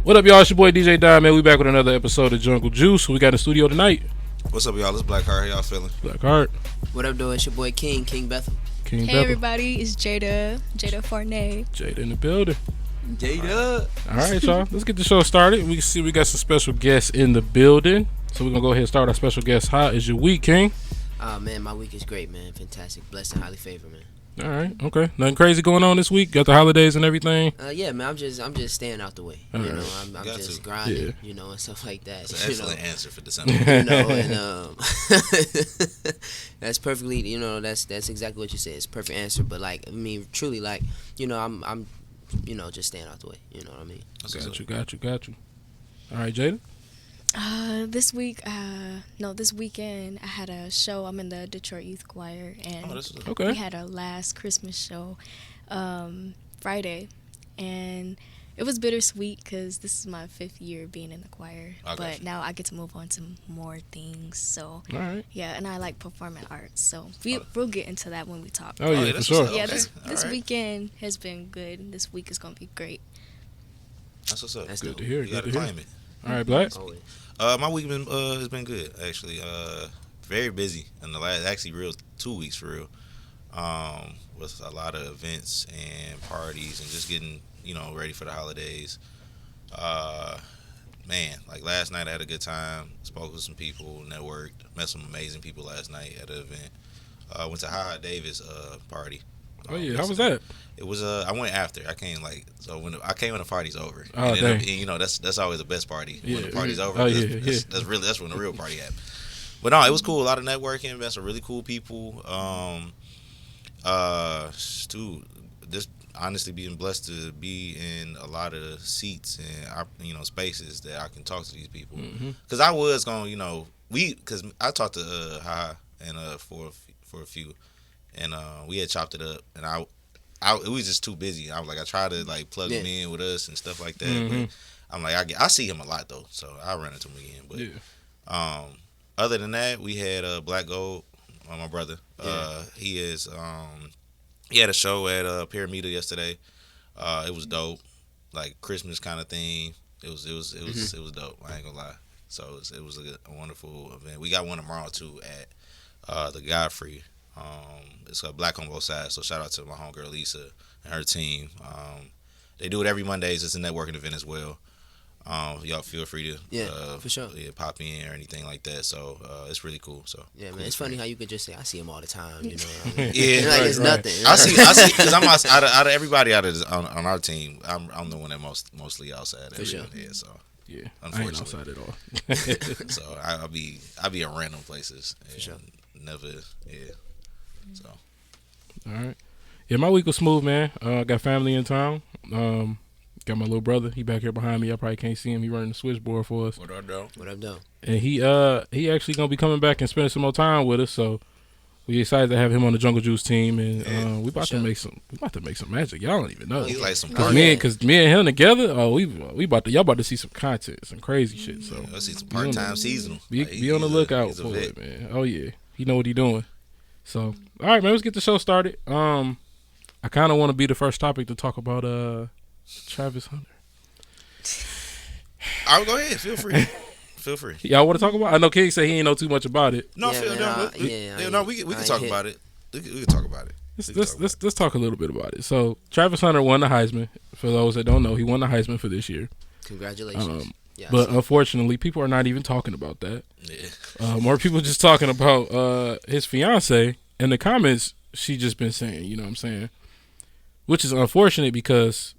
What up, y'all? It's your boy DJ Diamond. We back with another episode of Jungle Juice. We got in the studio tonight. What's up, y'all? It's Blackheart. How y'all feeling? Blackheart. What up, though? It's your boy King Bethel. King Hey Bethel. everybody, it's Jayda Fornéy. Jayda in the building. Jayda. All right, y'all. Let's get the show started. We can see we got some special guests in the building. So we're going to go ahead and start our special guest. How is your week, King? Man, my week is great, man. Fantastic. Blessed and highly favored, man. All right, okay. Nothing crazy going on this week? Got the holidays and everything? Yeah, man. I'm just staying out the way. All you right. know, I'm Got just to. grinding, Yeah. and stuff like that. That's an excellent answer for December. And that's perfectly, that's exactly what you said. It's a perfect answer. But like, I mean, truly, like, I'm just staying out the way. You know what I mean? Got you. All right, Jayda? This weekend I had a show. I'm in the Detroit Youth Choir, and Okay. we had our last Christmas show Friday, and it was bittersweet because this is my 5th year being in the choir, but now I get to move on to more things. So All right. yeah, and I like performing arts, so we'll get into that when we talk. Oh, yeah, for sure. Yeah, Okay. this All right. weekend has been good. This week is gonna be great. That's what's up. That's Good dope. to hear. You got to Good to claim hear. it. All right, Black? Always. My week has been good actually. Very busy in the last 2 weeks for real. With a lot of events and parties and just getting ready for the holidays. Man, like last night I had a good time. Spoke with some people, networked, met some amazing people last night at an event. Went to Ha Davis party. Oh, yeah. How was that? It was I went after. I came when the party's over. Oh, and dang. That's always the best party when the Yeah. party's over. Oh, That's when the real party happens. But no, it was cool. A lot of networking. Met some really cool people. Just honestly being blessed to be in a lot of seats and spaces that I can talk to these people. Because I was going, because I talked to Ha and for a few. And we had chopped it up, and it was just too busy. I was like, I tried to like plug him in with us and stuff like that. But I'm like, I see him a lot though, so I run into him again. But other than that, we had Black Gold, my brother. Yeah. He had a show at Pyramida yesterday. It was dope, like Christmas kind of thing. It was dope. I ain't gonna lie. So it was a wonderful event. We got one tomorrow too at the Godfrey. It's a Black on both sides, so shout out to my homegirl Lisa and her team. They do it every Mondays. It's a networking event as well. Y'all feel free to for sure. pop in or anything like that. So it's really cool. So Yeah, man. cool. It's funny how you could just say, I see him all the time. You know what I mean? Yeah, like right, it's right. nothing. I see because I'm out of everybody on our team. I'm the one that mostly outside. For sure. Yeah, so Yeah. I ain't outside at all. so I'll be in random places. For sure. Never. Yeah. So. All right. Yeah, my week was smooth, man. Got family in town. Got my little brother. He back here behind me. I probably can't see him. He running the switchboard for us. What I do? What up, though? And he actually gonna be coming back and spending some more time with us. So we excited to have him on the Jungle Juice team, and we about to make some magic. Y'all don't even know. He's like some Cause part. me and him together. Oh, y'all about to see some content, some crazy shit. So I see some part-time seasonal. be Like, on the lookout he's a for vet. it, man. Oh yeah, he know what he doing. So all right, man, let's get the show started. I kind of want to be the first topic to talk about Travis Hunter. All right, go ahead. Feel free. Feel free. Y'all want to talk about? I know King said he ain't know too much about it. No, Yeah, feel man, no. We can talk about it. We can talk about it. Let's talk a little bit about it. So Travis Hunter won the Heisman. For those that don't know, he won the Heisman for this year. Congratulations. But unfortunately, people are not even talking about that. Yeah. More people just talking about his fiance. In the comments, she just been saying, you know what I'm saying? Which is unfortunate because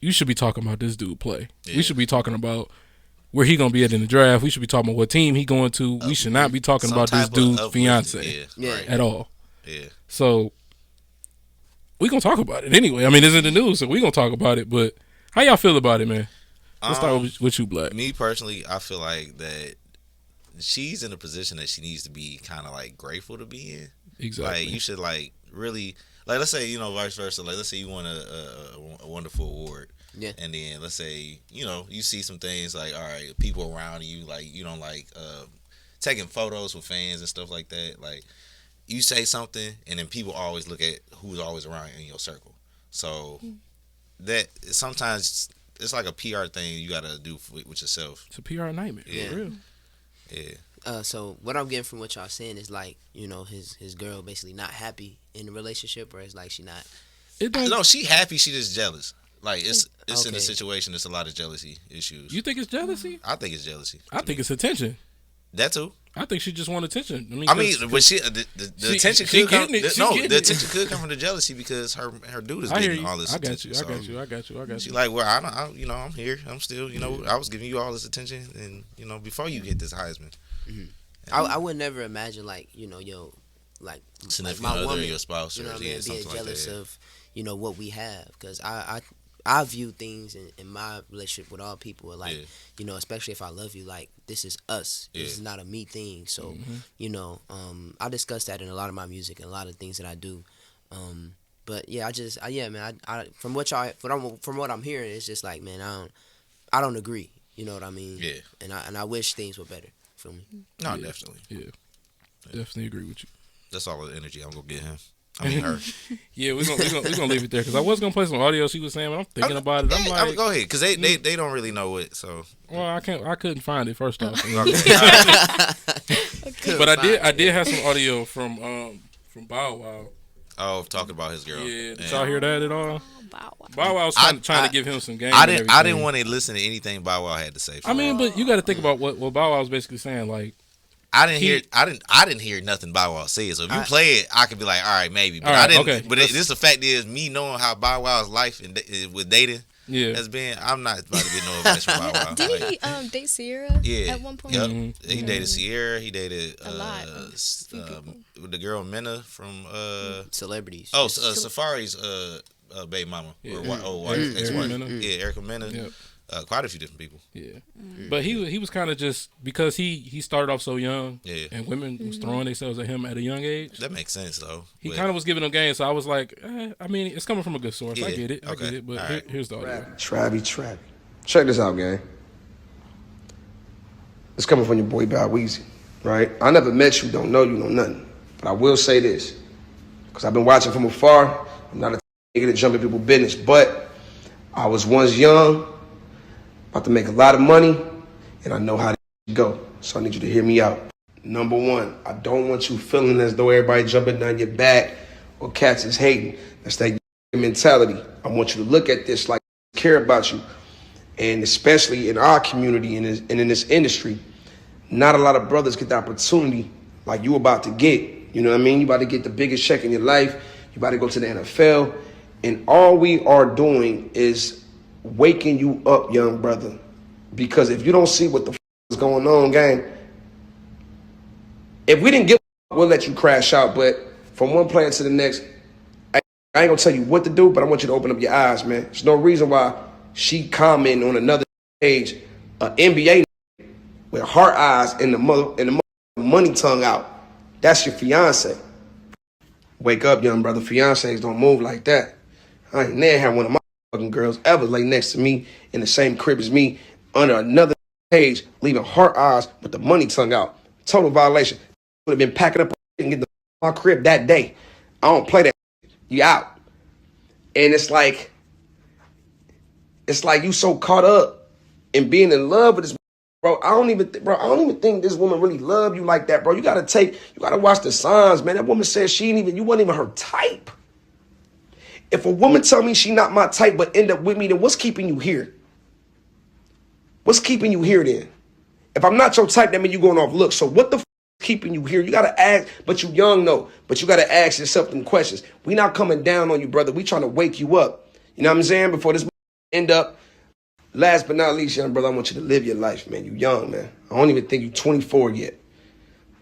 you should be talking about this dude play. Yeah. We should be talking about where he going to be at in the draft. We should be talking about what team he going to. We should not be talking Some about this type of dude's uplifting. fiance Yeah. Right. at all. Yeah. So we going to talk about it anyway. I mean, it's in the news, so we going to talk about it. But how y'all feel about it, man? Let's start with you, Black. Me personally, I feel like that she's in a position that she needs to be kind of like grateful to be in. Exactly. Like you should like really like let's say vice versa. Like let's say you won a wonderful award. Yeah. And then let's say you see some things like all right, people around you like you don't like taking photos with fans and stuff like that. Like you say something and then people always look at who's always around in your circle. So that sometimes it's like a PR thing you gotta do with yourself. It's a PR nightmare. Yeah. For real. Yeah. So what I'm getting from what y'all saying is like, his girl basically not happy in the relationship, or it's like she not. No, she happy. She just jealous. Like it's in Okay. a situation. There's a lot of jealousy issues. You think it's jealousy? I think it's jealousy. I think it's attention. That too. I think she just want attention. But she the attention could come. The attention could come from the jealousy because her dude is getting all this attention. I got you. She like, well, I'm here. I'm still, I was giving you all this attention, and before you get this Heisman. Mm-hmm. I would never imagine like like my woman, your spouse, being jealous of what we have, because I view things in my relationship with all people like especially if I love you, like this is us. This is not a me thing. So I discuss that in a lot of my music and a lot of things that I do. But yeah, I from what I'm hearing, it's just like, man, I don't agree. You know what I mean? Yeah. And I wish things were better. Feel me? No, definitely. Yeah. Definitely agree with you. That's all the energy I'm gonna get him. I mean her. Yeah, we're gonna leave it there because I was gonna play some audio she was saying, but I'm thinking about it. I'm like, go ahead, because they don't really know it. So I couldn't find it first off. Okay. But I did have some audio from Bow Wow. Oh, talking about his girl. Yeah, did y'all hear that at all? Bow Wow. Bow Wow was trying to give him some game. I didn't want to listen to anything Bow Wow had to say. I mean, but you got to think about what Bow Wow was basically saying. Like, I didn't hear nothing Bow Wow say. So if you play it, I could be like, all right, maybe. But I didn't. Okay. But the fact is, me knowing how Bow Wow's life with dating has been, I'm not about to get no advice from Bow Wow. Didn't he date Sierra at one point? Yep. Mm-hmm. He dated Sierra. He dated a lot. The girl Minna from Celebrities. Oh, Safari's baby mama or wife, ex-wife. Yeah, Erica Minna. Yep. Quite a few different people. Yeah, but he was kind of just because he started off so young, and women was throwing themselves at him at a young age. That makes sense though. He kind of was giving them game, so I was like, I mean, it's coming from a good source. I get it. But here's the audio. Travi. Check this out, gang. It's coming from your boy Bow Weezy, right? I never met you, don't know you, know nothing. But I will say this, because I've been watching from afar. I'm not a nigga to jump in people's business, but I was once young, about to make a lot of money, and I know how to go. So I need you to hear me out. Number one, I don't want you feeling as though everybody jumping down your back or cats is hating. That's that mentality. I want you to look at this like I care about you. And especially in our community and in this industry, not a lot of brothers get the opportunity like you about to get. You know what I mean? You about to get the biggest check in your life. You about to go to the NFL. And all we are doing is waking you up, young brother. Because if you don't see what the is going on, gang, if we didn't give a we'll let you crash out. But from one player to the next, I ain't gonna tell you what to do, but I want you to open up your eyes, man. There's no reason why she commenting on another page, an NBA with her eyes and the money tongue out. That's your fiance. Wake up, young brother. Fiancés don't move like that. I ain't never had one of my fucking girls ever lay next to me in the same crib as me under another page, leaving her eyes with the money tongue out. Total violation. Would have been packing up and getting my crib that day. I don't play that. You out. And it's like you so caught up in being in love with this, bro. I don't even think this woman really love you like that, bro. You gotta watch the signs, man. That woman said you wasn't even her type. If a woman tell me she not my type but end up with me, then what's keeping you here? What's keeping you here then? If I'm not your type, that means you going off looks. So what the f is keeping you here? You gotta ask, but you young though. But you gotta ask yourself them questions. We not coming down on you, brother. We trying to wake you up. You know what I'm saying? Before this end up. Last but not least, young brother, I want you to live your life, man. You young, man. I don't even think you 24 yet.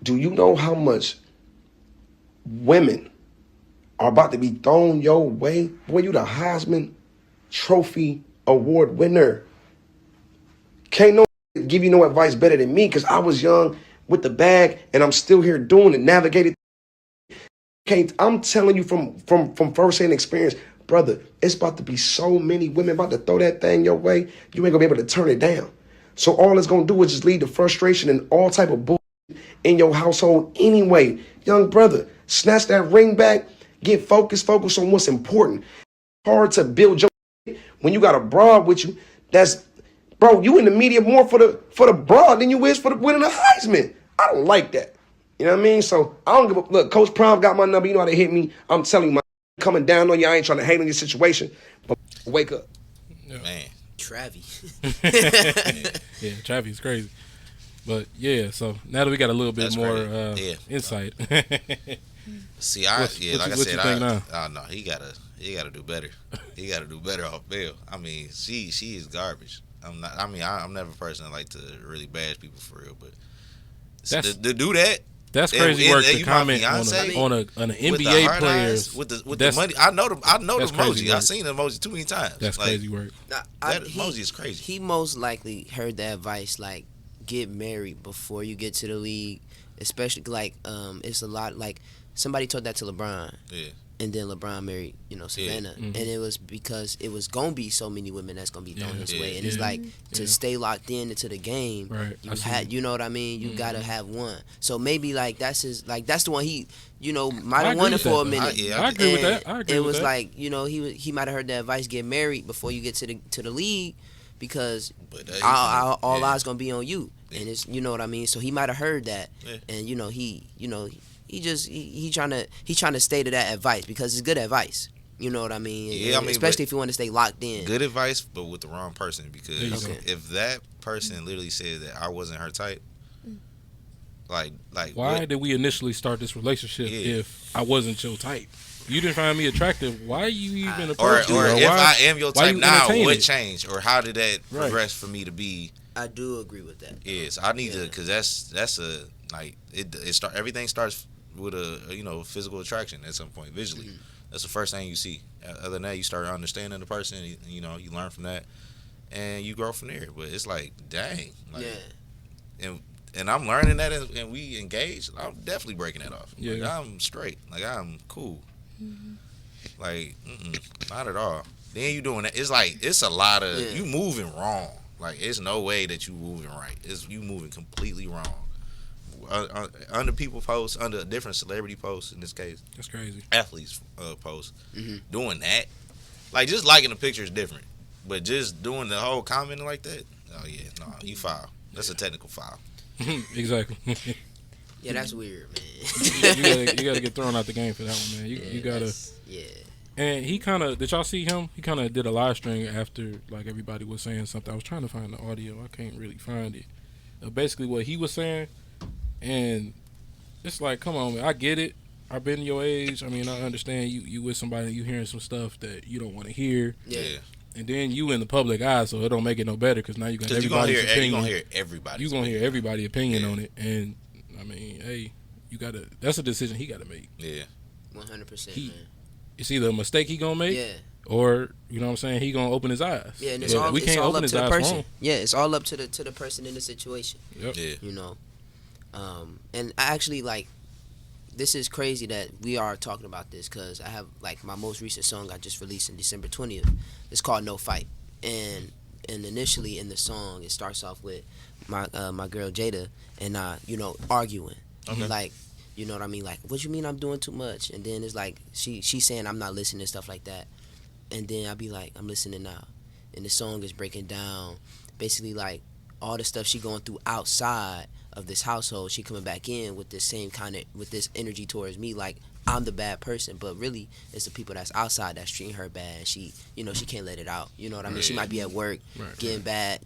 Do you know how much women are about to be thrown your way? Boy, you the Heisman Trophy Award winner. Can't no give you no advice better than me because I was young with the bag and I'm still here doing it, navigating. I'm telling you from first-hand experience, brother, it's about to be so many women about to throw that thing your way, you ain't gonna be able to turn it down. So all it's gonna do is just lead to frustration and all type of bullshit in your household anyway. Young brother, snatch that ring back, get focused on what's important. Hard to build your when you got a broad with you bro, you in the media more for the broad than you is for the winning the Heisman. I don't like that. You know what I mean? So I don't give a look. Coach Prime got my number. You know how they hit me. I'm telling you, my coming down on you. I ain't trying to hate on your situation, but wake up, man. Travie. Yeah, Travy's crazy. But yeah, so now that we got a little bit more insight. See, like I said, no, he gotta do better. He gotta do better off bail. I mean, she is garbage. I'm never a person that like to really bash people for real, but to do that. That's crazy work to comment on an NBA players with the money. I know the emoji. I've seen the emoji too many times. That's crazy work. That emoji is crazy. He most likely heard the advice like get married before you get to the league, especially like it's a lot like somebody told that to LeBron. Yeah. And then LeBron married, Savannah, and it was because it was gonna be so many women that's gonna be thrown his way, and it's like to stay locked into the game. Right. You know what I mean? You gotta have one. So maybe like that's the one he, might have wanted for a minute. I agree with that. It was like he might have heard the advice: get married before you get to the league, because all eyes gonna be on you, and it's what I mean. So he might have heard that, and he trying to stay to that advice because it's good advice. You know what I mean? Yeah, especially if you want to stay locked in. Good advice, but with the wrong person. Because if that person literally said that I wasn't her type, like why did we initially start this relationship if I wasn't your type? You didn't find me attractive. Why are you even approaching me? Or if I am your type now, what it? Changed? Or how did that progress for me to be? I do agree with that. Yes, I need to, because that's a like everything starts with a physical attraction at some point visually. That's the first thing you see. Other than that, you start understanding the person. You learn from that, and you grow from there. But it's like, dang, and I'm learning that, and we engage. I'm definitely breaking that off. Yeah, like, I'm straight. Like I'm cool. Like not at all. Then you doing that. It's like it's a lot of you moving wrong. Like it's no way that you moving right. It's you moving completely wrong. Under people posts, under a different celebrity posts in this case. That's crazy. Athletes posts. Doing that. Like just liking the picture is different. But just doing the whole commenting like that, oh yeah, no, you foul. That's a technical foul. Exactly. Yeah, that's weird, man. you gotta get thrown out the game for that one, man. You gotta. Yeah. And he kind of, did y'all see him? He kind of did a live stream after like everybody was saying something. I was trying to find the audio. I can't really find it. Basically, what he was saying. And it's like, come on, man. I get it. I've been your age. I mean, I understand you with somebody, you hearing some stuff that you don't want to hear. Yeah. And then you in the public eye, so it don't make it no better because now you got everybody's opinion. You're going to hear everybody. You're going to hear everybody's opinion on it. And, I mean, hey, that's a decision he got to make. Yeah. 100%, man. It's either a mistake he going to make or, you know what I'm saying, he going to open his eyes. Yeah, and we can't open his eyes person. Yeah, it's all up to the person in the situation. Yep. Yeah. And I actually this is crazy that we are talking about this because I have my most recent song I just released in December 20th. It's called No Fight, and initially in the song it starts off with my girl Jayda and I arguing. Okay. You know what I mean? Like, what you mean I'm doing too much? And then it's like she's saying I'm not listening and stuff like that, and then I'll be like, I'm listening now, and the song is breaking down basically like all the stuff she going through outside of this household. She coming back in with this same with this energy towards me, like I'm the bad person, but really it's the people that's outside that's treating her bad. She she can't let it out. You know what I mean? She might be at work getting bad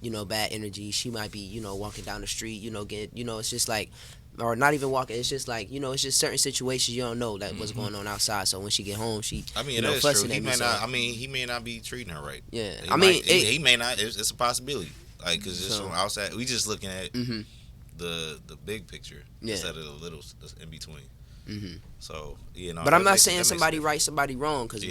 energy. She might be walking down the street, it's just like, or not even walking. It's just like it's just certain situations you don't know what's going on outside. So when she get home, she that's fussing true. at me. He may not be treating her right. Yeah, he may not. It's a possibility. Like, cause just from outside, we just looking at the big picture instead of the little in between. So but I'm not saying somebody right, somebody wrong, because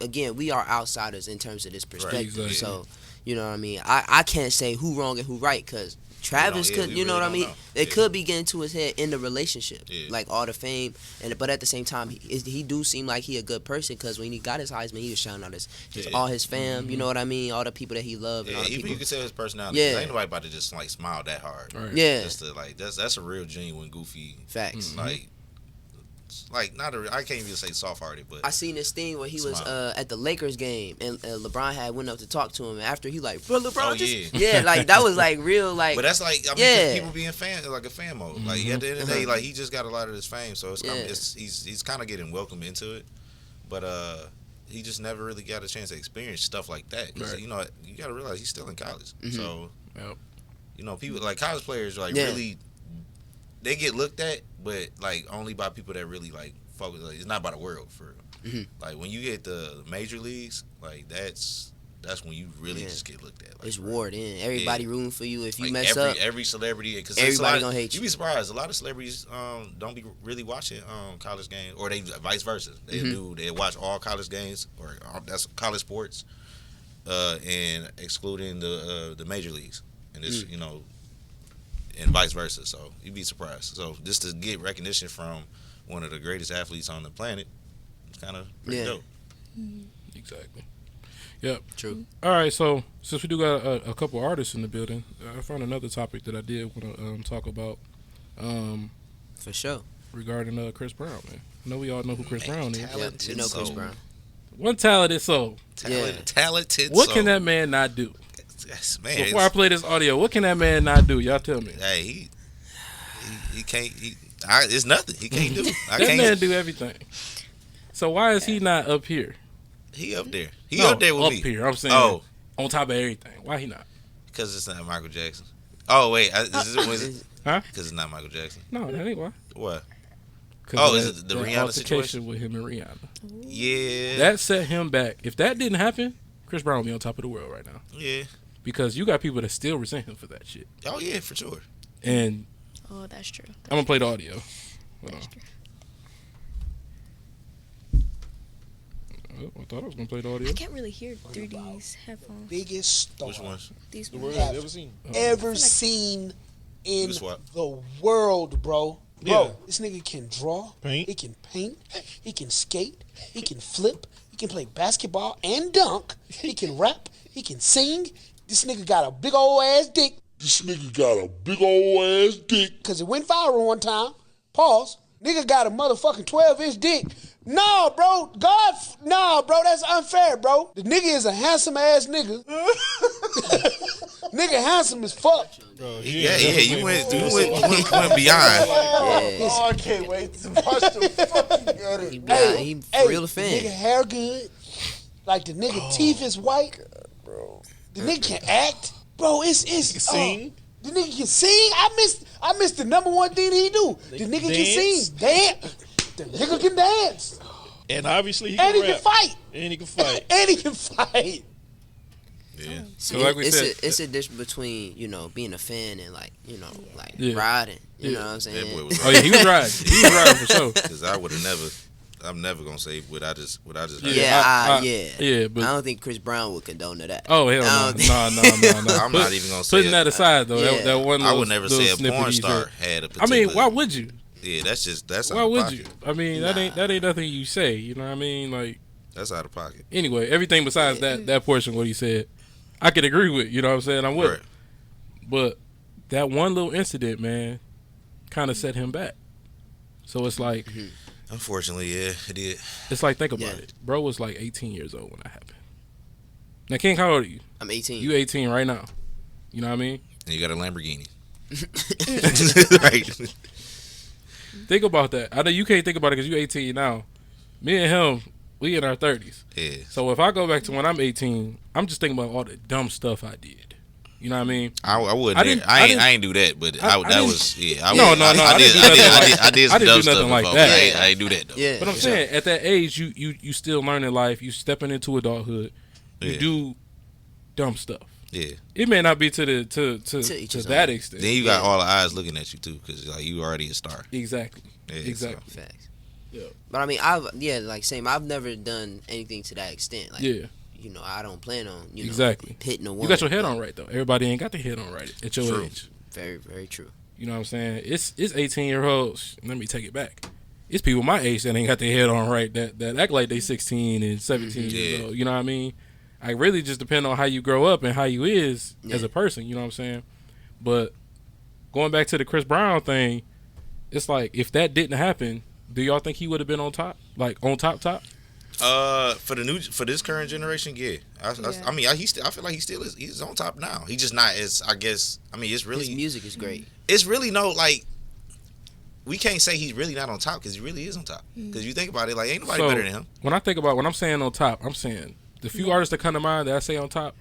again, we are outsiders in terms of this perspective. Right, exactly. So you know what I mean. I can't say who wrong and who right, because Travis could, you know what I mean. It could be getting to his head in the relationship, like all the fame, but at the same time, he do seem like he a good person, because when he got his Heisman, he was shouting out all his fam, you know what I mean, all the people that he loved. And even you can tell his personality. Ain't nobody about to just smile that hard. Right. Yeah, just to, that's a real genuine goofy facts. like I can't even say soft hearted, but I seen this thing where he was Smile. at the Lakers game and LeBron had went up to talk to him and after he like, bro, LeBron, Oh, just, yeah. like that was like real like. But that's like, I mean, Yeah. people being like a fan mode. Like at the end of the day, like he just got a lot of this fame, so he's kind of getting welcomed into it. But he just never really got a chance to experience stuff like that. 'Cause, Right. you know, you got to realize he's still in college, so Yep. you know, people like college players like Yeah. really they get looked at, but like only by people that really like focus. Like, it's not by the world for real. Mhm. Like when you get the major leagues, like that's when you really Yeah. just get looked at. Like, It's warred in. Everybody rooting for you. If you like mess up, every celebrity, because everybody gonna hate you. You'd be surprised. A lot of celebrities don't be really watching college games, or they vice versa. They they watch all college games, or that's college sports, and excluding the major leagues, and this you know, and vice versa. So you'd be surprised. So just to get recognition from one of the greatest athletes on the planet, it's kind of pretty dope. Exactly. Yep. True. All right. So since we do got a couple artists in the building, I found another topic that I did want to talk about. For sure. Regarding Chris Brown, man. I know we all know who Chris Brown is. Talented You know Chris soul. Brown. One talented soul. Talented. What soul. can that man not do? Yes, man. Before I play this audio, what can that man not do? Y'all tell me. Hey, he can't. It's nothing. He can't do. That man do everything. So why is he not up here? He up there. He No, up there with up me. here. I'm saying on top of everything. Why he not? Because it's not Michael Jackson. Oh wait, was it? Huh? Because it's not Michael Jackson. No, that ain't why. What? 'Cause Oh, of is it the Rihanna altercation situation? with him and Rihanna? Yeah. That set him back. If that didn't happen, Chris Brown would be on top of the world right now. Yeah. Because you got people that still resent him for that shit. Oh yeah, for sure. And Oh, that's true. I'm gonna play the audio. Hold on. That's true. Oh, I thought I was gonna play the audio. I can't really hear through these headphones. Biggest star Which ones? These the ones. world Ever seen? ever seen in Just what? the world, bro. Yeah. Bro, this nigga can draw. Paint. He can paint. He can skate. He can flip. He can play basketball and dunk. He can rap. He can sing. This nigga got a big old ass dick. This nigga got a big old ass dick. Cause it went viral one time. Pause. Nigga got a motherfucking 12-inch dick. Nah, bro. Nah, bro. That's unfair, bro. The nigga is a handsome ass nigga. Nigga handsome as fuck. Bro, Yeah. You went beyond. Oh, I can't wait to watch the fucking He for real a fan. The nigga hair good. Like the nigga teeth is white. Bro. The nigga can act. Bro, it's He can sing. The nigga can sing. I missed the number one thing he do. The nigga can Dance. sing. Dance. The nigga can dance. And obviously he And can he rap. can fight. And he can fight. And he can fight. Yeah. So like we said, it's a difference between being a fan and like Yeah. riding. You Yeah. know what I'm That saying? boy was oh yeah, he was riding. He was riding for sure. Because I would have never. I'm never gonna say what I just heard. Yeah, Yeah, but I don't think Chris Brown would condone to that. oh hell I no, don't think- no. I'm not even gonna say Putting it. that aside though, Yeah. that one. I Little, would never little say a snippet porn he star said. had a I particular. mean, why would you? Yeah, that's Why out of would pocket. you? I mean, that ain't nothing you say. You know what I mean? Like That's out of pocket. anyway, everything besides that portion what he said, I could agree with. You know what I'm saying? I'm with. Right. it. But that one little incident, man, kind of set him back. So it's like, Unfortunately, yeah, it did. it's like think about it. Bro was like 18 years old when that happened. Now, King, how old are you? I'm 18. You 18 right now. You know what I mean? And you got a Lamborghini. Right. Think about that. I know you can't think about it because you're 18 now. Me and him, we in our 30s. Yeah. So if I go back to when I'm 18, I'm just thinking about all the dumb stuff I did. You know what I mean? I wouldn't. I didn't- I ain't do that, but I that didn't- was yeah. No, no, I didn't do did. nothing I did I some didn't dumb do stuff nothing like before, that. but I ain't do that though. Yeah. But I'm saying at that age, you still learning life. You stepping into adulthood. You Yeah. do dumb stuff. Yeah. It may not be to each his that own. extent. Then you got all the eyes looking at you too, because like you already a star. Exactly. Yeah, Exactly. Facts. Yeah. But I mean, I've never done anything to that extent. Like, Yeah. I don't plan on Exactly. hitting a woman. You got your head but on right though. Everybody ain't got their head on right at your True. age. Very, very true. You know what I'm saying? It's 18-year-olds. Let me take it back. It's people my age that ain't got their head on right that act like they 16 and 17 years Yeah. old. You know what I mean? I really just depend on how you grow up and how you is as Yeah. a person. You know what I'm saying? But going back to the Chris Brown thing, it's like if that didn't happen, Do y'all think he would have been on top, like on top? For this current generation, yeah. I feel like he still is. He's on top now. He's just not as, I guess. I mean, it's really his music is great. It's really no like. We can't say he's really not on top because he really is on top. Because you think about it, like ain't nobody better than him. When I'm saying on top, I'm saying the few artists that come to mind that I say on top: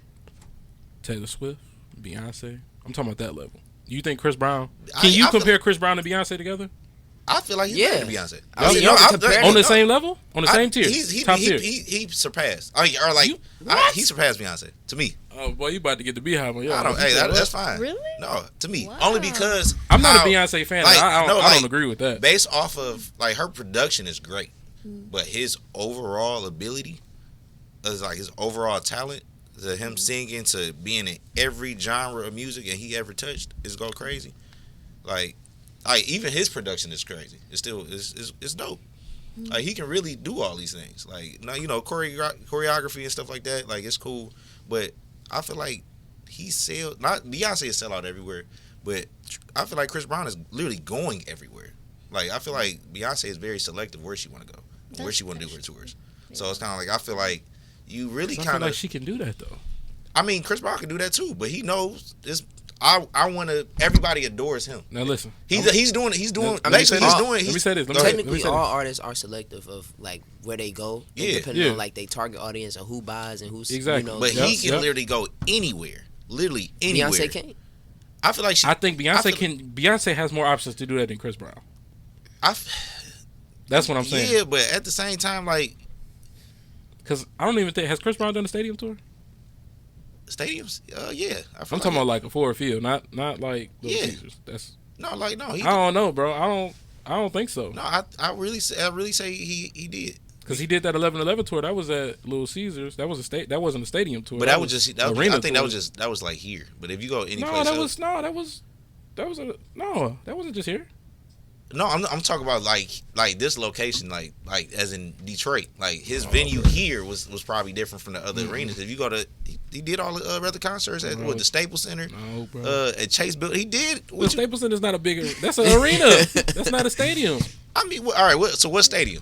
Taylor Swift, Beyonce. I'm talking about that level. You think Chris Brown? Can you compare Chris Brown and Beyonce together? I feel like he's better than Beyonce. On the same level, on the same tier, top tier. He surpassed, he surpassed Beyonce to me. Oh boy, you about to get the beehive on you. That's fine. Really? No, to me, only because I'm not a Beyonce fan. I don't agree with that. Based off of like her production is great, but his overall ability, is like his overall talent, to him singing, to being in every genre of music and he ever touched, is go crazy. Like even his production is crazy. It's still it's dope. Like he can really do all these things. Like now choreography and stuff like that. Like it's cool, but I feel like not Beyonce is sell out everywhere, but I feel like Chris Brown is literally going everywhere. Like I feel like Beyonce is very selective where she want to go, where she want to do her tours. Yeah. So it's kind of like I feel like you really kind of. I feel like she can do that though. I mean, Chris Brown can do that too, but he knows this. I want to. Everybody adores him. Now listen, he's doing. Let me say this. Technically, all artists are selective of like where they go, depending on like they target audience and who buys and who's exactly. But he can literally go anywhere, literally anywhere. Beyonce can't. I feel like I think Beyonce can. Beyonce has more options to do that than Chris Brown. That's what I'm saying. Yeah, but at the same time, like, because I don't even think has Chris Brown done a stadium tour. Stadiums, yeah. I'm talking about like a Ford Field, not like Little Caesars. That's no. I don't know, bro. I don't think so. No, I really say he did. Because he did that 11-11 tour. That was at Little Caesars. That was that wasn't a stadium tour. But that was just. I think that was like here. But if you go any place else, that wasn't just here. No, I'm talking about like this location, like as in Detroit. Like his venue here was probably different from the other arenas. If you go to, he did all the other concerts at the Staples Center, at Chase Building. He did. The Staples Center is not a bigger. That's an arena. That's not a stadium. I mean, all right. So what stadium?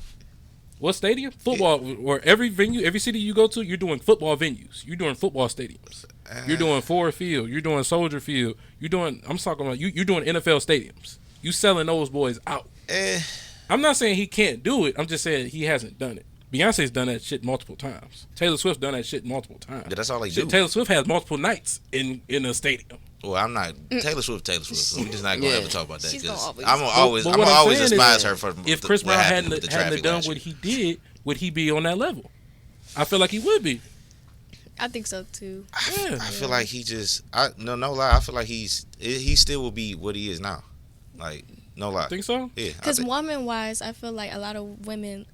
What stadium? Football. Or every venue, every city you go to, you're doing football venues. You're doing football stadiums. You're doing Ford Field. You're doing Soldier Field. I'm talking about you're doing NFL stadiums. You selling those boys out. I'm not saying he can't do it. I'm just saying he hasn't done it. Beyonce's done that shit multiple times. Taylor Swift's done that shit multiple times. Yeah, that's all they do. Taylor Swift has multiple nights in a stadium. Well, I'm not Taylor Swift. So we're just not gonna ever talk about that. She's always. I'm always despise her for. If Chris Brown hadn't done what he did, would he be on that level? I feel like he would be. I think so too. I feel like he just. No lie. I feel like he still will be what he is now. Like, no lie. Think so? Yeah. Because woman-wise, I feel like a lot of women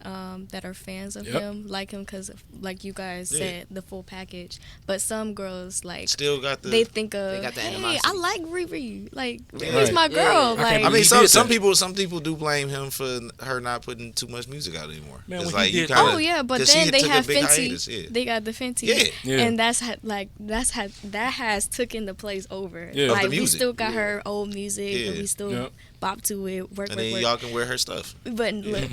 that are fans of him like him because, like you guys said, the full package. But some girls, like, still got they think of, got the hey, animosity. I like Riri. Like, Riri's my girl. Yeah. Like, I mean, some people do blame him for her not putting too much music out anymore. Man, it's like you kinda, but then they have Fenty. Hiatus, They got the Fenty, and that has taken the place over. Yeah. Like, we still got her old music, and we still bop to it, work. And then y'all can wear her stuff. But look,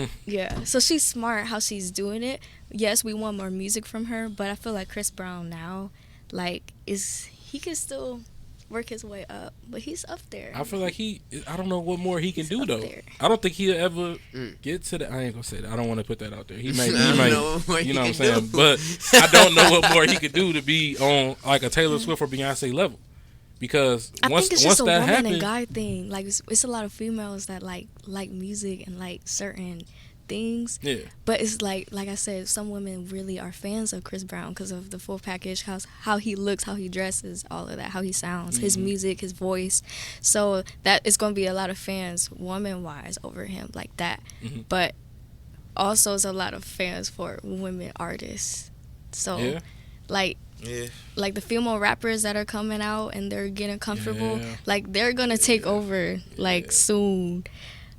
so she's smart how she's doing it. Yes, we want more music from her, but I feel like Chris Brown now, like, he can still work his way up, but he's up there. I feel like I don't know what more he can do though. I don't think he'll ever get to the. I ain't gonna say that. I don't want to put that out there. He might, you know what I'm saying? But I don't know what more he could do to be on like a Taylor Swift or Beyonce level. Because I think it's just a woman happened, and guy thing. Like it's a lot of females that like music and like certain things. Yeah. But it's like I said, some women really are fans of Chris Brown because of the full package, how he looks, how he dresses, all of that, how he sounds, his music, his voice. So that it's going to be a lot of fans, woman-wise, over him like that. But also, it's a lot of fans for women artists. So, like the female rappers that are coming out and they're getting comfortable, like they're gonna take over soon.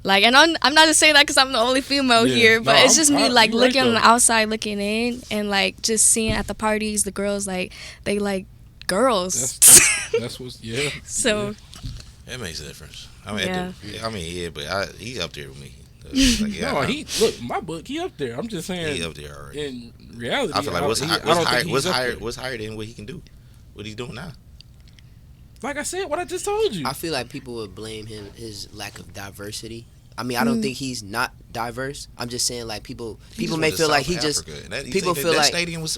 Like, and I'm not just saying that because I'm the only female here, but it's just me like looking on the outside, looking in, and like just seeing at the parties the girls like they like girls. That's what's So it makes a difference. I mean, but he's up there with me. Like, yeah, No, he look my book. He up there. I'm just saying. He up there already. In reality, I feel like what's higher than what he can do? What he's doing now? Like I said, what I just told you. I feel like people would blame his lack of diversity. I mean, I don't think he's not diverse. I'm just saying, like, people may feel like he just people feel like stadium was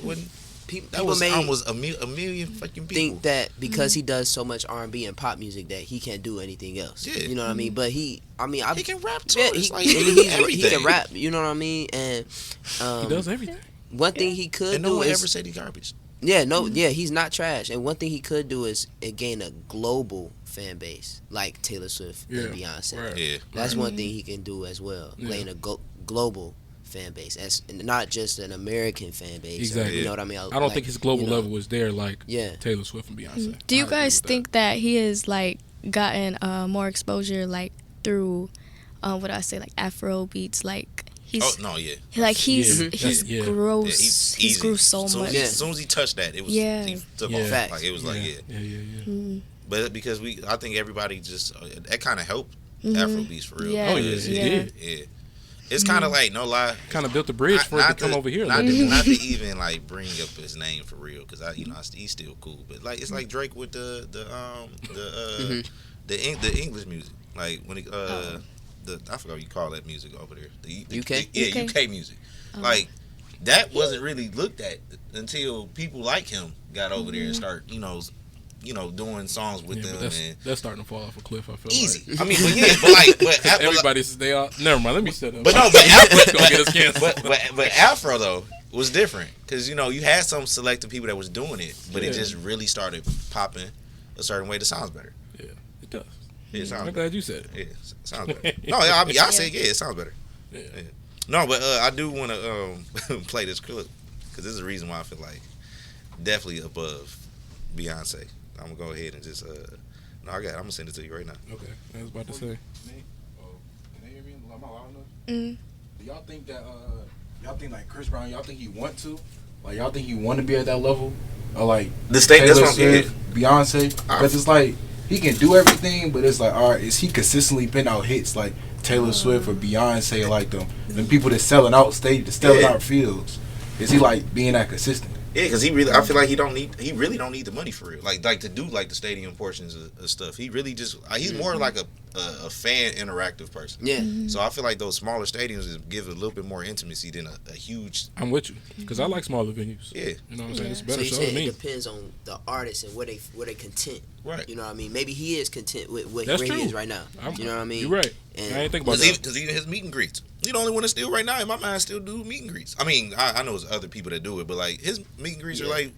people may almost a million fucking people. Think that because he does so much R&B and pop music that he can't do anything else. Yeah. You know what I mean? But he can rap too. Yeah, he can rap. You know what I mean? And he does everything. One thing he could and do no one is ever said he's garbage. Yeah, he's not trash. And one thing he could do is gain a global fan base like Taylor Swift and Beyonce. Right. Yeah, that's one thing he can do as well. Gain a global fan base, as not just an American fan base. Exactly. You know what I mean? I don't think his global level was there like Taylor Swift and Beyonce. Do you guys think that he has like gotten more exposure like through what I say like Afro beats like? He's grew so much. As soon as he touched that, it was he took off. Like it was But because I think everybody just that kind of helped Afro beats for real. Yeah. Oh yeah. It's kind of like no lie. Kind of built the bridge for it to come over here. Not to even like bring up his name for real, because he's still cool. But like it's like Drake with the English music. Like when he I forgot what you call that music over there. The UK? UK music. Like that wasn't really looked at until people like him got over there and start doing songs with them. That's starting to fall off a cliff. I feel easy. Like. I mean, but everybody's they all. Never mind. Let me shut up. But no, but Afro though was different because you had some selective people that was doing it, but it just really started popping a certain way that sounds better. Yeah, it does. I'm glad you said it. Yeah, sounds better. No, I said it sounds better. Yeah. No, but I do want to play this clip because this is the reason why I feel like definitely above Beyonce. I'm gonna go ahead and just I'm gonna send it to you right now. Okay, I was about to say. Can they hear me? Am I loud enough? Do y'all think that like Chris Brown? Y'all think he want to? Like y'all think he want to be at that level? Or like the state? That's what I'm getting. Beyonce, because it's like he can do everything, but it's like, all right, is he consistently putting out hits like Taylor Swift or Beyonce, like them people that's selling out out fields? Is he like being that consistent? Yeah, because I feel like he really don't need the money for real. Like to do like the stadium portions of stuff. He really just he's more like a fan interactive person. Yeah. So I feel like those smaller stadiums give a little bit more intimacy than a huge. I'm with you because I like smaller venues. Yeah. You know what I'm saying? It's better. So it depends on the artist and where they content. Right. You know what I mean? Maybe he is content with where That's he true. is right now. You know what I mean? You're right. And I ain't think about that. Because even his meet and greets. He the only one that still right now in my mind still do meet and greets. I mean, I know there's other people that do it, but like his meet and greets are like,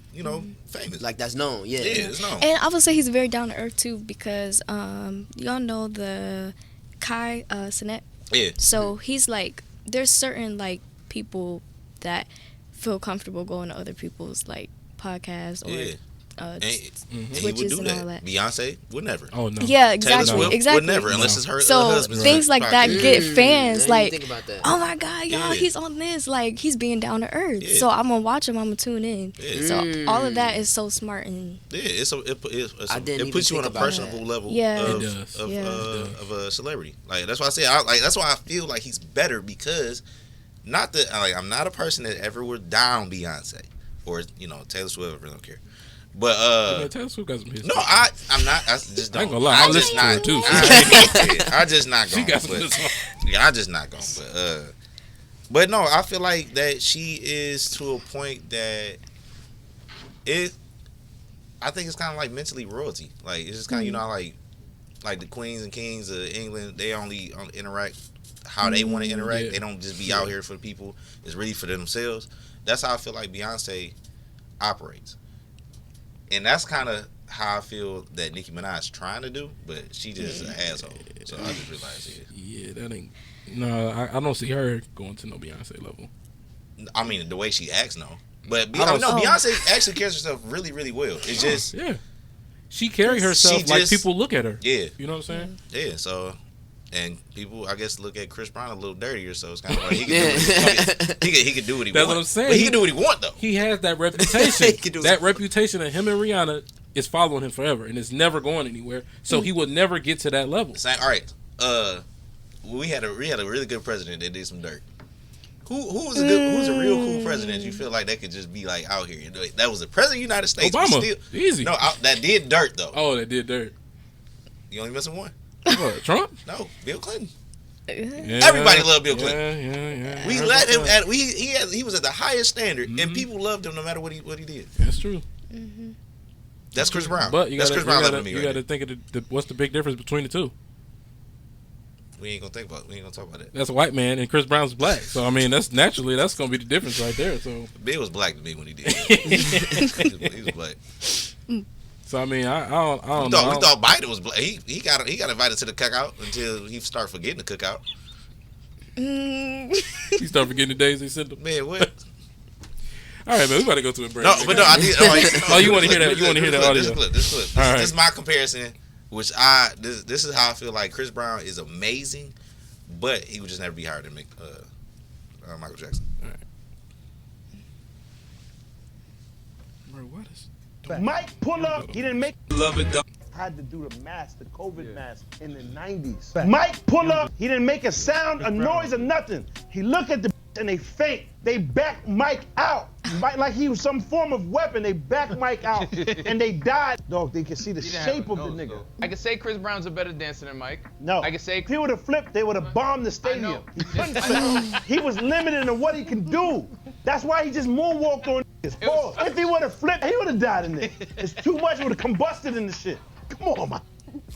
famous. Like that's known. Yeah. Yeah, it's known. And I would say he's very down to earth too because y'all know the Kai Sinet. Yeah. So he's like there's certain like people that feel comfortable going to other people's like podcasts or he would do that. Beyonce would never. Oh no. Yeah, exactly. Would never unless it's her husband. Things like that get fans like, think about that. oh my god, y'all, he's on this. Like he's being down to earth. Yeah. So I'm gonna watch him. I'm gonna tune in. Yeah. So all of that is so smart and it puts you on a personable level of a celebrity. Like that's why I say that's why I feel like he's better because I'm not a person that ever would down Beyonce or Taylor Swift. I really don't care. But Taylor Swift got some hits. No, I'm not. I just don't. I ain't gonna lie. I listen to her too. I just not going. I just not going. But no, I feel like that she is to a point that I think it's kind of like mentally royalty. Like it's just kind of like the queens and kings of England. They only interact how they want to interact. Yeah. They don't just be out here for the people. It's really for themselves. That's how I feel like Beyonce operates. And that's kind of how I feel that Nicki Minaj is trying to do, but she just an asshole. So I just realized it. Yeah, that ain't. No, I don't see her going to no Beyonce level. I mean, the way she acts, no. But Beyonce actually carries herself really, really well. It's just she carry herself like people look at her. Yeah, you know what I'm saying? Yeah. So, and people, I guess, look at Chris Brown a little dirtier. So it's kind of like he can do what he That's want. what I'm saying. But he can do what he want though. He has that reputation. That reputation of him and Rihanna is following him forever, and it's never going anywhere. So he will never get to that level. All right. we had a really good president that did some dirt. Who's a real cool president you feel like that could just be like out here? That was the president of the United States. Obama. Easy. No, that did dirt though. Oh, that did dirt. You only missing one. What, Trump? No, Bill Clinton. Yeah, Everybody loved Bill Clinton. Yeah. We let him at he was at the highest standard, and people loved him no matter what he did. That's true. Mm-hmm. That's Chris Brown. But you That's Chris Brown loving me. You got to think of what's the big difference between the two. We ain't gonna talk about that. That's a white man and Chris Brown's black. So I mean, that's gonna be the difference right there. So Bill was black to me when he did. he was black. So I mean, I don't know. We thought Biden was black. He got invited to the cookout until he started forgetting the cookout. He started forgetting the days they sent him. Man, what? All right, man, we about to go to a break. No, but no, I did. Oh, you want to hear that? You want to hear that audio? This clip. All right. This is my comparison. Which this is how I feel like Chris Brown is amazing, but he would just never be higher than Michael Jackson. All right. Bro, what is? Mike pull up. He didn't make. Love it. Had to do the mask, the COVID mask in the 90s. Mike pull up. He didn't make a sound, a noise, or nothing. He look at the and they faint. They back Mike out. Mike, like he was some form of weapon. They back Mike out and they died. Dog, they can see the shape of the nigga. I can say Chris Brown's a better dancer than Mike. No. I can say if he would have flipped, they would have bombed the stadium. He couldn't flip. He was limited in what he can do. That's why he just moonwalked on his pause. If he would have flipped, he would have died in there. It's too much. It would have combusted in the shit. Come on, man.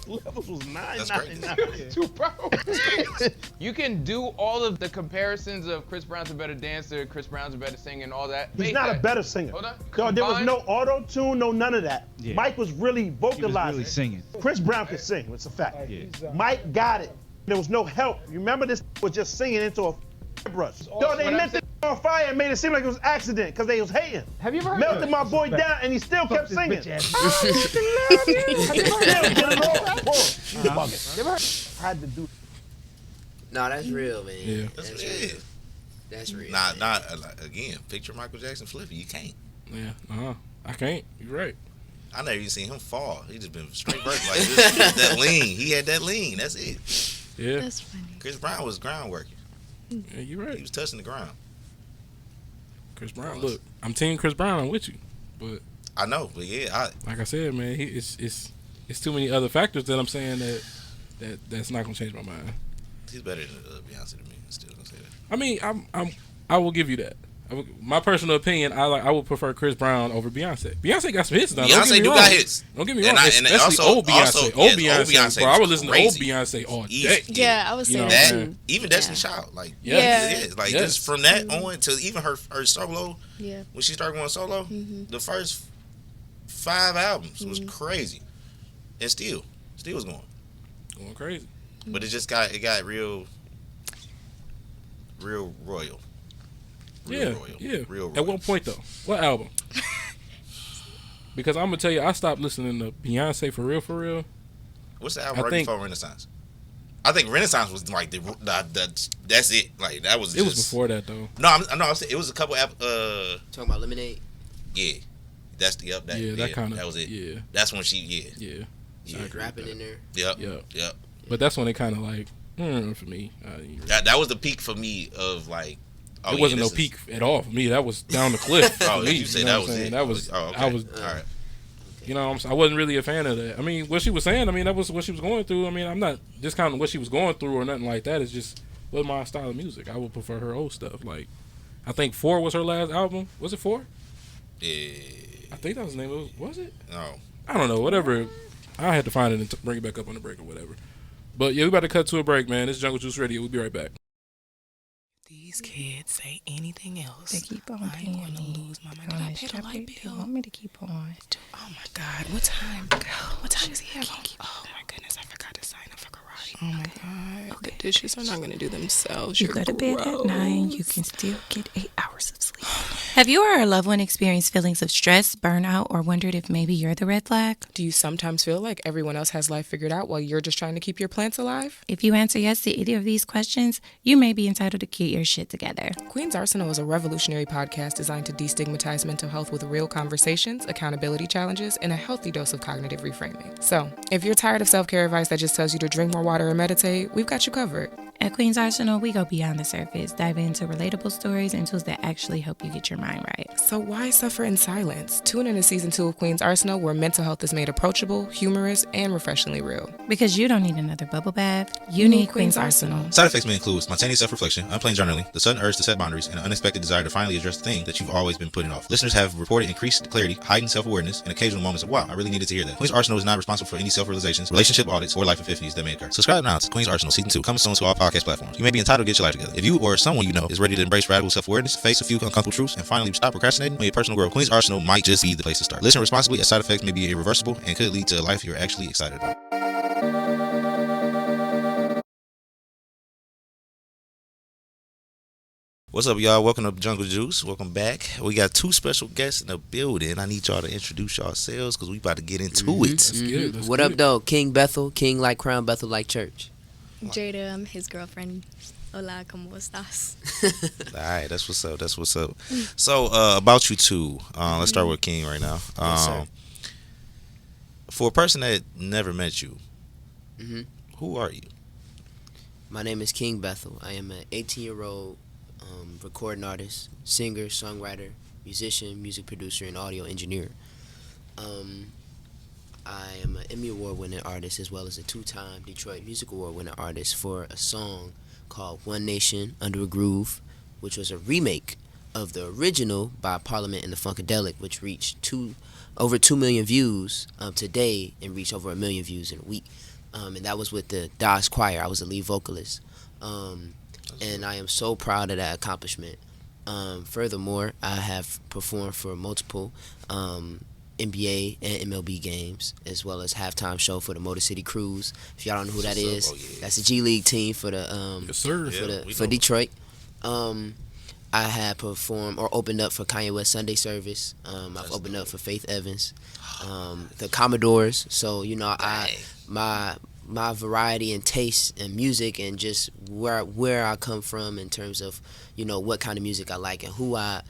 Levels was 999. Too powerful. You can do all of the comparisons of Chris Brown's a better dancer, Chris Brown's a better singer, and all that. He's not a better singer. Hold on. No, there was no auto-tune, no none of that. Yeah. Mike was really vocalizing. He was really singing. Chris Brown can sing, it's a fact. Yeah. Mike got it. There was no help. You remember this was just singing into a brush. Yo, they lit it on fire and made it seem like it was accident because they was hating. Have you ever heard Melted my boy down and he still kept singing. Had to do. No, that's real, man. Yeah. That's what it is. That's real. Not again. Picture Michael Jackson flipping. You can't. Yeah, I can't. You're right. I never even seen him fall. He just been straight vertical like this. That lean. He had that lean. That's it. Yeah. That's funny. Chris Brown was ground working. Yeah, you're right. He was touching the ground. Chris Brown. Look, I'm team Chris Brown. I'm with you, but I know, but yeah, like I said, man, it's too many other factors that I'm saying that's not gonna change my mind. he's better than Beyonce to me. I'm still gonna say that. I mean, I will give you that. My personal opinion, I would prefer Chris Brown over Beyonce. Beyonce got some hits now. Beyonce do got hits. Don't get me wrong. Especially old Beyonce. Old Beyonce. Bro, I would listen to old Beyonce all day. Yeah, I was saying that. Even Destiny's Child, like like just from that on to even her solo. Yeah. When she started going solo, the first 5 albums was crazy, and still was going crazy. But it just got real royal. Yeah. Real At what point though? What album? Because I'm gonna tell you, I stopped listening to Beyonce for real. What's the album right before Renaissance? I think Renaissance was like that's it. Like that was. It was before that though. No, I'm saying it was a couple. Talking about Lemonade. Yeah, that's the up. That kind of. That was it. Yeah, that's when she. Yeah. Rapping in there. Yep. But that's when it kind of like for me. That was the peak for me of like. Oh, it wasn't no peak at all for me. That was down the cliff. Oh, me, you said that was it. That was. Oh, okay. I was. All right. You know, I wasn't really a fan of that. I mean, what she was saying. I mean, that was what she was going through. I mean, I'm not discounting what she was going through or nothing like that. It's just what my style of music. I would prefer her old stuff. Like, I think 4 was her last album. Was it 4? Yeah. I think that was the name. Was it? No. I don't know. Whatever. I had to find it and bring it back up on the break or whatever. But yeah, we about to cut to a break, man. This is Jungle Juice Radio. We'll be right back. These kids say anything else. They keep on I'm going to lose my mind. Did I pay the light bill? You want me to keep on? Oh my God! What time? What time is he having? Oh my goodness! I forgot to sign up for karate. Oh my God! Okay. The dishes are not going to do themselves. You go to bed at 9. You can still get 8 hours of sleep. Have you or a loved one experienced feelings of stress, burnout, or wondered if maybe you're the red flag? Do you sometimes feel like everyone else has life figured out while you're just trying to keep your plants alive? If you answer yes to either of these questions, you may be entitled to get your shit together. Queen's Arsenal is a revolutionary podcast designed to destigmatize mental health with real conversations, accountability challenges, and a healthy dose of cognitive reframing. So, if you're tired of self-care advice that just tells you to drink more water or meditate, we've got you covered. At Queen's Arsenal, we go beyond the surface, dive into relatable stories and tools that actually help you get your mind right. So why suffer in silence? Tune in to Season 2 of Queen's Arsenal, where mental health is made approachable, humorous, and refreshingly real. Because you don't need another bubble bath, you need Queen's Arsenal. Side effects may include spontaneous self-reflection, unplanned journaling, the sudden urge to set boundaries, and an unexpected desire to finally address the thing that you've always been putting off. Listeners have reported increased clarity, heightened self-awareness, and occasional moments of, wow, I really needed to hear that. Queen's Arsenal is not responsible for any self-realizations, relationship audits, or life epiphanies that may occur. Subscribe now to Queen's Arsenal Season 2, coming soon to all podcast platforms. You may be entitled to get your life together. If you or someone you know is ready to embrace radical self-awareness, face a few uncomfortable truths, and finally stop procrastinating on your personal growth, Queen's Arsenal might just be the place to start. Listen responsibly, as side effects may be irreversible and could lead to a life you're actually excited about. What's up, y'all? Welcome to Jungle Juice. Welcome back. We got two special guests in the building. I need y'all to introduce yourselves because we about to get into it. That's good. That's What good. up, though? King Bethel, King like crown, Bethel like church. Jayda, I'm his girlfriend. Hola, ¿cómo estás? All right, that's what's up. That's what's up. So, about you two, let's start with King right now. Yes, sir. For a person that never met you, who are you? My name is King Bethel. I am an 18-year-old recording artist, singer, songwriter, musician, music producer, and audio engineer. I am an Emmy Award-winning artist as well as a two-time Detroit Music Award-winning artist for a song called One Nation Under a Groove, which was a remake of the original by Parliament and the Funkadelic, which reached over 2 million views today and reached over 1 million views in a week. And that was with the Dodge Choir. I was the lead vocalist. And I am so proud of that accomplishment. Furthermore, I have performed for multiple NBA and MLB games, as well as halftime show for the Motor City Cruise. If y'all don't know who that is, that's a G League team for the Yes, sir. for Detroit. I had performed or opened up for Kanye West Sunday Service. I've opened up for Faith Evans, the Commodores. So my variety and taste in music and just where I come from in terms of what kind of music I like and who I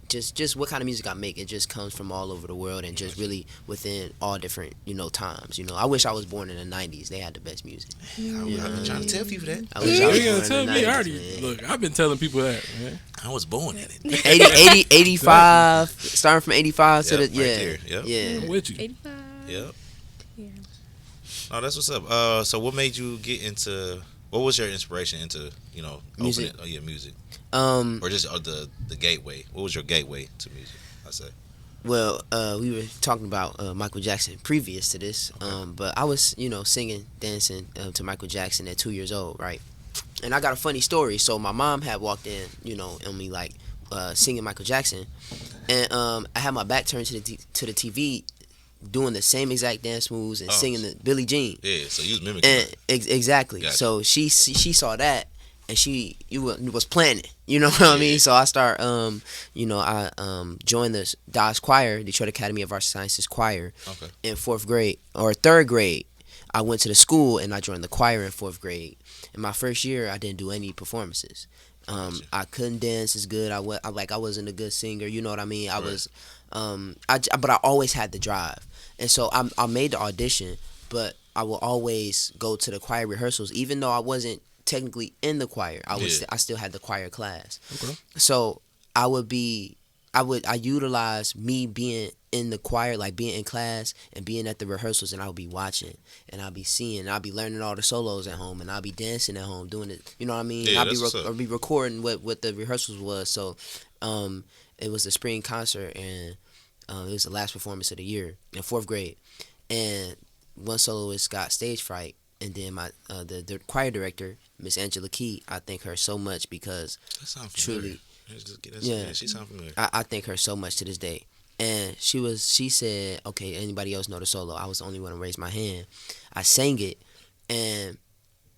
just what kind of music I make, it just comes from all over the world and just really within all different times. I wish I was born in the 90s. They had the best music. I've been trying to tell people that. I wish I was You born gotta tell in the me. 90s, I already man. look. I've been telling people that, man. I was born in it. 85, starting from 85 to the Right there. Yep. yeah. I'm with you. 85. Yep. Yeah. Oh, that's what's up. So what made you get into? What was your inspiration into? Music. Opening, music. Or just the gateway. What was your gateway to music? I say. Well, we were talking about Michael Jackson previous to this, but I was, singing, dancing to Michael Jackson at 2 years old, right? And I got a funny story. So my mom had walked in, on me like singing Michael Jackson, and I had my back turned to the TV, doing the same exact dance moves and singing the Billie Jean. Yeah, so you was mimicking. And exactly. Gotcha. So she saw that. And she was planning, you know what I mean? So I start, I joined the Dodge Choir, Detroit Academy of Arts and Sciences Choir, in third grade. I went to the school and I joined the choir in 4th grade. In my first year, I didn't do any performances. I couldn't dance as good. I wasn't a good singer. You know what I mean? I was, but I always had the drive, and so I made the audition. But I will always go to the choir rehearsals, even though I wasn't technically in the choir. I still had the choir class. Okay. So I utilize me being in the choir, like being in class and being at the rehearsals, and I'll be watching and I'll be seeing and I'll be learning all the solos at home and I'll be dancing at home doing it. You know what I mean? Yeah, I'll be recording what the rehearsals was. So it was a spring concert and it was the last performance of the year in 4th grade, and one soloist got stage fright. And then the choir director, Miss Angela Key, I thank her so much because truly, she sounds familiar. I thank her so much to this day. And she said, okay, anybody else know the solo? I was the only one to raise my hand. I sang it, and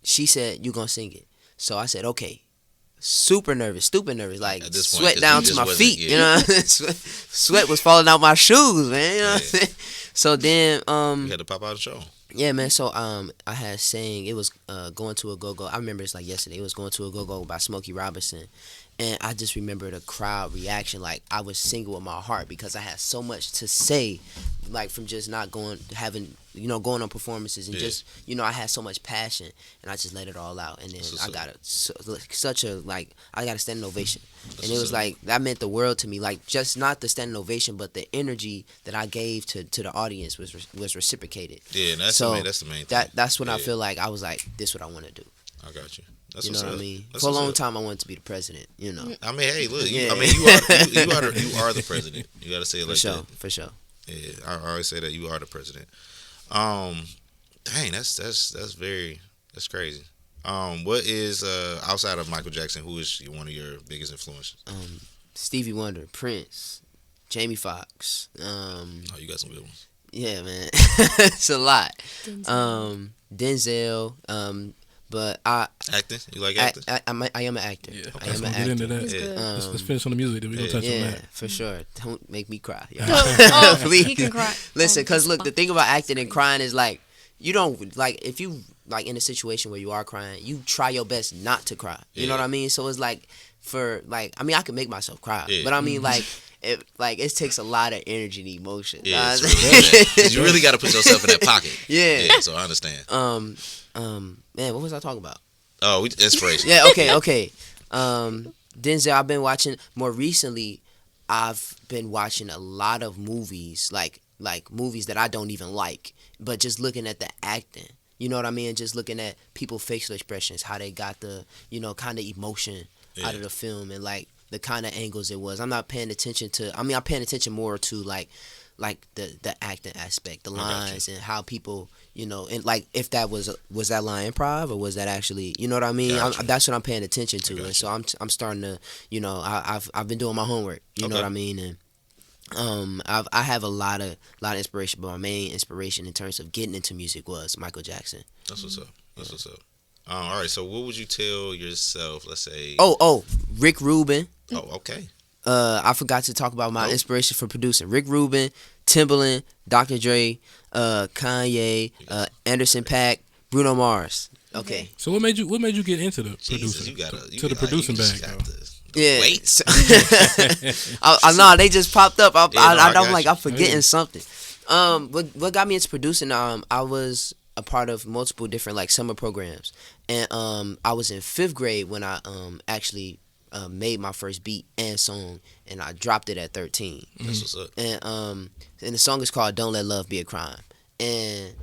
she said, you gonna sing it. So I said, okay. Super nervous, stupid nervous, like sweat down to my feet, sweat was falling out my shoes, man. You know what I'm saying? So then you had to pop out the show. Yeah, man. So I had sang. It was Going to a Go-Go. I remember it's like yesterday. It was Going to a Go-Go by Smokey Robinson, and I just remember the crowd reaction. Like I was singing with my heart because I had so much to say from just not going on performances and just I had so much passion and I just let it all out, and then I got I got a standing ovation, and it was like that meant the world to me. Like just not the standing ovation, but the energy that I gave to the audience was reciprocated. Yeah, that's the main thing. That's when I feel like I was like, this is what I want to do. I got you. That's you know what I mean? That's for a long time, I wanted to be the president. I mean, hey, look. Yeah. I mean, you are the president. You got to say it like that. For sure. Yeah, I always say that you are the president. Dang, that's crazy. What is outside of Michael Jackson? Who is one of your biggest influences? Stevie Wonder, Prince, Jamie Foxx. Oh, you got some good ones. Yeah, man, it's a lot. Denzel. But acting. You like acting? I am an actor. Yeah, I am an actor. Into that. Yeah. Let's finish on the music. Then we gonna touch on that. For sure. Don't make me cry. Please. He can cry. Listen, cause look, the thing about acting and crying is like you don't like if you like in a situation where you are crying, you try your best not to cry. You know what I mean? So it's like I can make myself cry, but I mean it takes a lot of energy and emotion. Yeah, really you really got to put yourself in that pocket. Yeah. So I understand. Man, what was I talking about? Oh, inspiration. Yeah, okay. Denzel, I've been watching more recently. I've been watching a lot of movies, like movies that I don't even like, but just looking at the acting. You know what I mean? Just looking at people's facial expressions, how they got the kind of emotion out of the film, and like the kind of angles it was. I'm not paying attention to. I mean, I'm paying attention more to like the acting aspect, the lines, and how people. And like if that was that line improv or was that actually, you know what I mean? That's what I'm paying attention to, and so I'm starting to, I've been doing my homework, you know what I mean, and I have a lot of inspiration, but my main inspiration in terms of getting into music was Michael Jackson. That's what's up. All right, so what would you tell yourself? Let's say. Oh, Rick Rubin. Oh, okay. I forgot to talk about my inspiration for producing. Rick Rubin, Timbaland, Dr. Dre, Kanye, Anderson .Paak, Bruno Mars. Okay. So what made you get into the producing? The producing bag. Yeah. Wait. I know they just popped up. I'm forgetting something. What got me into producing? I was a part of multiple different summer programs, and I was in 5th grade when I actually made my first beat and song, and I dropped it at 13. That's what's up. And the song is called "Don't Let Love Be a Crime." And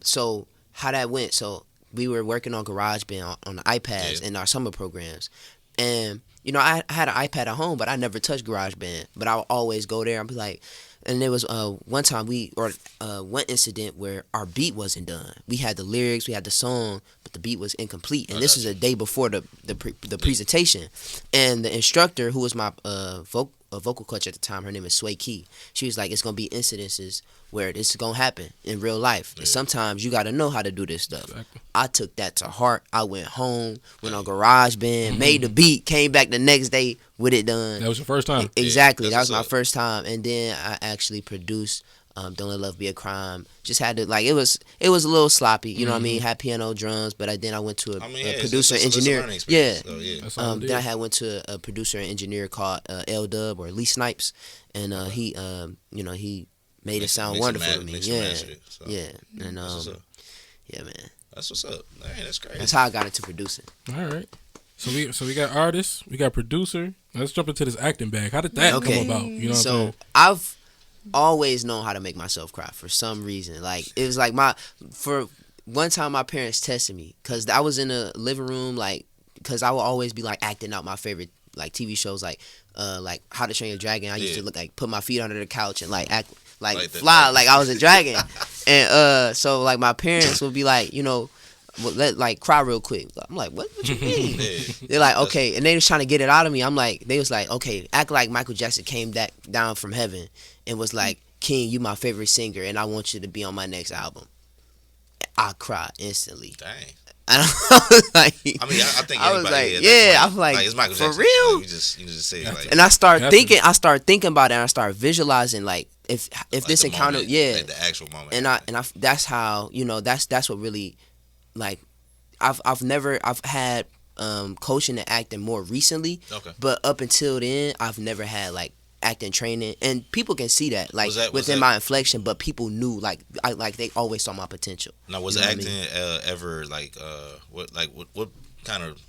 so how that went? So we were working on GarageBand on the iPads in our summer programs, and I had an iPad at home, but I never touched GarageBand. But I would always go there and be like. And there was one time one incident where our beat wasn't done. We had the lyrics, we had the song, but the beat was incomplete. And this was a day before the presentation. And the instructor, who was my vocal coach at the time, her name is Sway Key. She was like, "It's gonna be incidences where this is gonna happen in real life. And sometimes you gotta know how to do this stuff." Exactly. I took that to heart. I went home, went on GarageBand, made the beat, came back the next day with it done. That was your first time? Exactly. That was my first time. And then I actually produced Don't Let Love Be a Crime. Just had to it was a little sloppy, you know what I mean? Had piano, drums, but then I went to a producer engineer. Then I went to a producer and engineer called L Dub or Lee Snipes, and he made it sound wonderful to me. Yeah. And yeah, man. That's what's up. Man, that's great. That's how I got into producing. All right. So we got artists, we got producer. Let's jump into this acting bag. How did that come about? You know what I'm saying? I've always known how to make myself cry for some reason. It was for one time my parents tested me because I was in the living room because I would always be acting out my favorite TV shows like How to Train Your Dragon. I used to put my feet under the couch and act fly like I was a dragon. And so my parents would be cry real quick. I'm like, what you mean? They're like, okay. And they was trying to get it out of me. They was like, okay, act like Michael Jackson came down from heaven and was like, "King, you my favorite singer, and I want you to be on my next album." I cried instantly. Dang. And I was like, I mean, I think I was like, yeah, I was like, it's Michael for Jackson. real. You just say it and I started thinking about it, and I started visualizing if this encounter, moment, the actual moment, and that's how that's what really I've had coaching and acting more recently, but up until then I've never had acting training, and people can see that like Was within that- my inflection, but people knew like they always saw my potential. Now, was You know what I acting mean? ever what kind of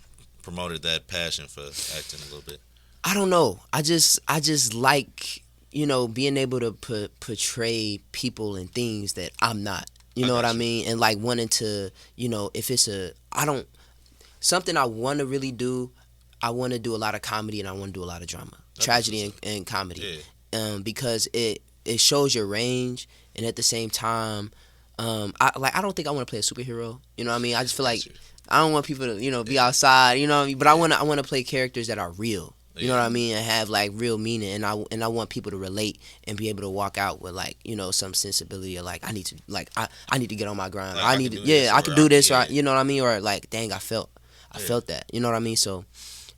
promoted that passion for acting a little bit? I don't know. I just like, being able to portray people and things that I'm not. You know what I mean? And like wanting to, if it's something I want to really do, I want to do a lot of comedy and I want to do a lot of drama, tragedy and comedy, because it shows your range, and at the same time, I don't think I want to play a superhero. You know what I mean? I just feel like I don't want people to be outside. You know what I mean? But I want to play characters that are real. You know what I mean? And have like real meaning, and I want people to relate and be able to walk out with like some sensibility of like I need to get on my grind. Like, I can do this, or you know what I mean, or like dang, I felt that. You know what I mean? So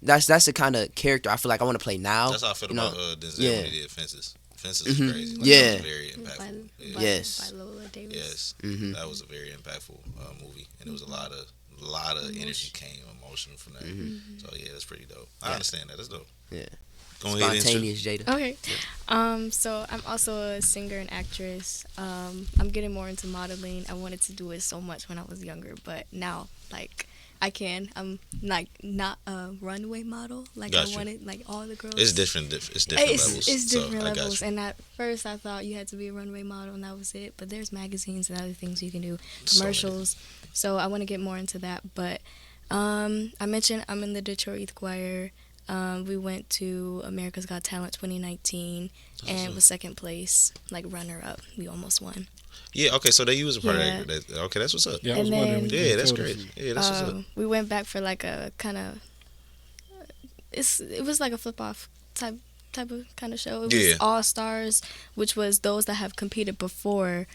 that's the kind of character I feel like I want to play now. That's how I felt about Denzel when he did Fences. Fences is crazy. Like, Yeah. that was very impactful. Yes. By Lola Davis. Yes. That was a very impactful movie, and it was a lot of energy came, emotion from that. So yeah, that's pretty dope. I understand that. That's dope. Yeah. Go ahead, Spontaneous, Jayda. Okay. So I'm also a singer and actress. I'm getting more into modeling. I wanted to do it so much when I was younger, but now like I can. I'm like not a runway model like I wanted, like all the girls. It's different. It's different levels. It's different so levels. And at first I thought you had to be a runway model and that was it. But there's magazines and other things you can do, commercials. So I want to get more into that. But I mentioned I'm in the Detroit Youth Choir. We went to America's Got Talent 2019 and was second place, like runner up. We almost won. Yeah, okay, so they was a part of that. Okay, that's what's up. Yeah, I was wondering. Yeah, that's great. Yeah, that's what's up. We went back for like a kind of, it was like a flip off type of kind of show. It was All Stars, which was those that have competed before.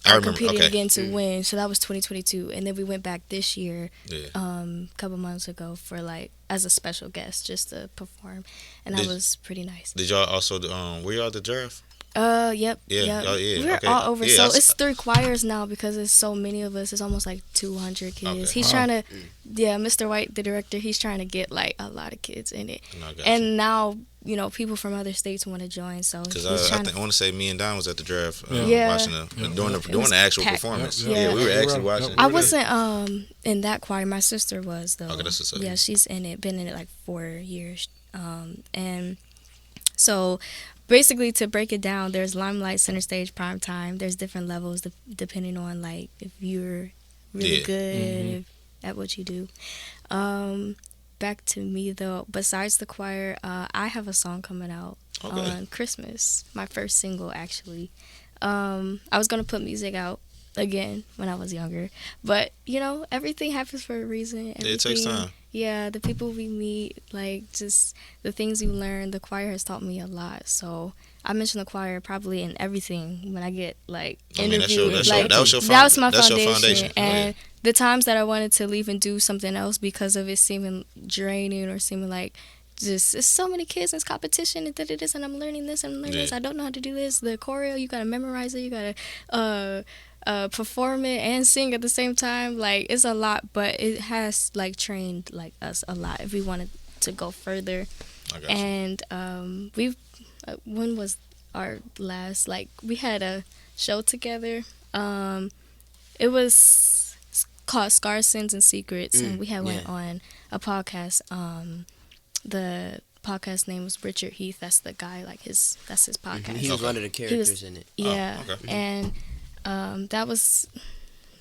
I remember. Competed Okay. again to win. So that was 2022, and then we went back this year, a couple months ago for like as a special guest just to perform, and that was pretty nice. Did y'all also were y'all at the draft? Yep. Yeah. We're all over. Yeah, so it's 3 choirs now because there's so many of us. It's almost like 200 kids. Okay. He's trying to, Mr. White, the director, he's trying to get like a lot of kids in it. And now, people from other states want to join. So because I want to say me and Don was at the draft watching doing the actual packed. performance. Yep. Yeah, we were actually watching. I wasn't in that choir. My sister was though. Okay, that's what's up. Yeah, she's in it. Been in it like 4 years. And so basically, to break it down, there's limelight, center stage, prime time. There's different levels depending on like if you're really good at what you do. Back to me though. Besides the choir, I have a song coming out on Christmas. My first single actually. I was gonna put music out again when I was younger, but everything happens for a reason. It takes time. Yeah, the people we meet, like just the things you learn. The choir has taught me a lot. So I mention the choir probably in everything when I get like interviewed. That was my foundation. And the times that I wanted to leave and do something else because of it seeming draining or seeming like just it's so many kids in this competition and I'm learning this and I'm learning this. I don't know how to do this. The choreo, you gotta memorize it. You gotta perform it and sing at the same time. Like it's a lot, but it has like trained like us a lot if we wanted to go further. And when was our last, like we had a show together. It was called Scars, Sins, and Secrets, and we had went on a podcast. The podcast name was Richard Heath. That's the guy, like that's his podcast. He was one of the characters in it. Yeah, and that was.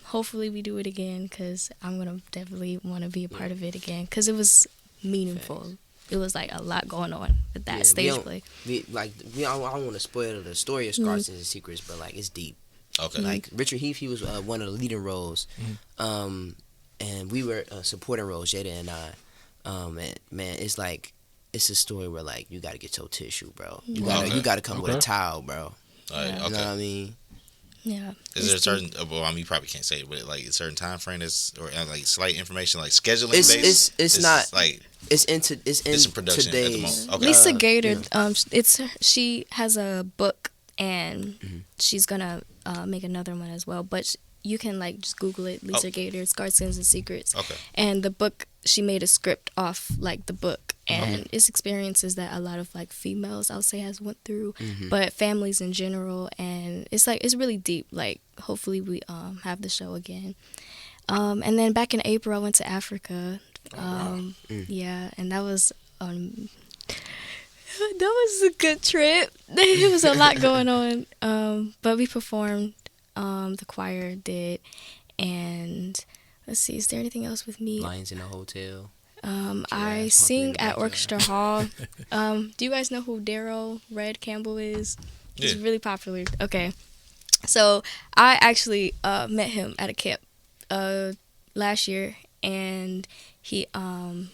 Hopefully we do it again because I'm gonna definitely want to be a part of it again because it was meaningful. Thanks. It was like a lot going on with that stage play. I don't want to spoil the story of Scars, Sins, and Secrets, but like it's deep. Okay. Like Richard Heath, he was one of the leading roles, and we were supporting roles, Jayda and I. And man, it's like it's a story where like you gotta get your tissue, bro. You gotta come with a towel, bro. You know what I mean? Yeah. Is there a certain? Well, I mean, you probably can't say it, but like a certain time frame that's or like slight information, like scheduling. It's not like it's in production today's. at the moment. Okay. Lisa Gator, she has a book and she's gonna make another one as well. But you can like just Google it, Lisa Gator, Scars, Sins, and Secrets. Okay. And the book, she made a script off like the book, and it's experiences that a lot of like females, I'll say, has went through, but families in general, and it's like it's really deep. Like hopefully we have the show again. And then back in April, I went to Africa. Yeah, and that was a good trip. There was a lot going on, but we performed. The choir did, and let's see, is there anything else with me? Lions in a Hotel. I sing at Orchestra Hall. Do you guys know who Daryl Red Campbell is? He's really popular. Okay, so I actually met him at a camp last year, and he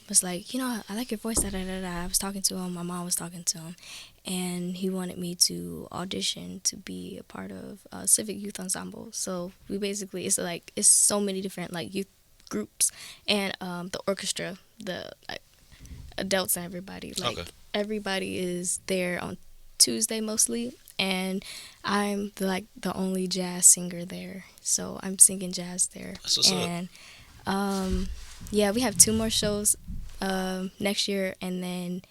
was like, I like your voice. I was talking to him. My mom was talking to him, and he wanted me to audition to be a part of Civic Youth Ensemble. So we basically, it's so many different like youth groups, and the orchestra, the like, adults and everybody. Like everybody is there on Tuesday mostly, and I'm the only jazz singer there. So I'm singing jazz there. That's what's and yeah, we have 2 more shows next year, and then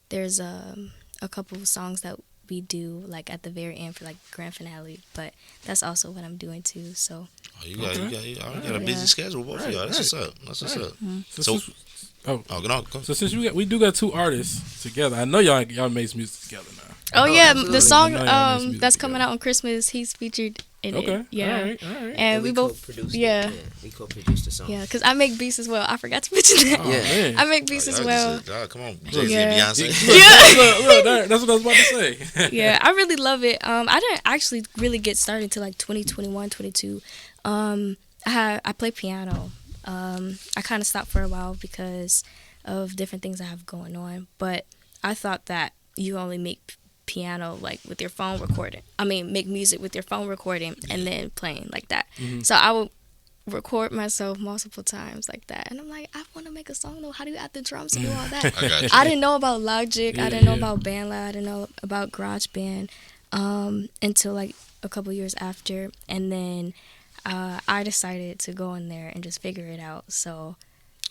there's a couple of songs that we do like at the very end for like grand finale, but that's also what I'm doing too. So you got a busy schedule, both of y'all. That's what's up. So So since we do got 2 artists together, I know y'all makes music together now. Oh yeah, absolutely. the song together. that's coming out on Christmas, he's featured in it. Yeah. All right. And we both co-produced yeah. it. We co-produced the song. Yeah, because I make beats as well. I forgot to mention that. Man. I make beats as well. Come on, Jay-Z and Beyonce. Look, that's what I was about to say. Yeah, I really love it. I didn't actually really get started until like 2021, 22. I play piano. I kind of stopped for a while because of different things I have going on, but I thought that you only make piano like with your phone recording. I mean, make music with your phone recording and then playing like that. So I would record myself multiple times like that, and I'm like, I want to make a song though. How do you add the drums and do all that? I got you. I didn't know about Logic. I didn't know about BandLab. I didn't know about GarageBand until like a couple years after, and then I decided to go in there and just figure it out. So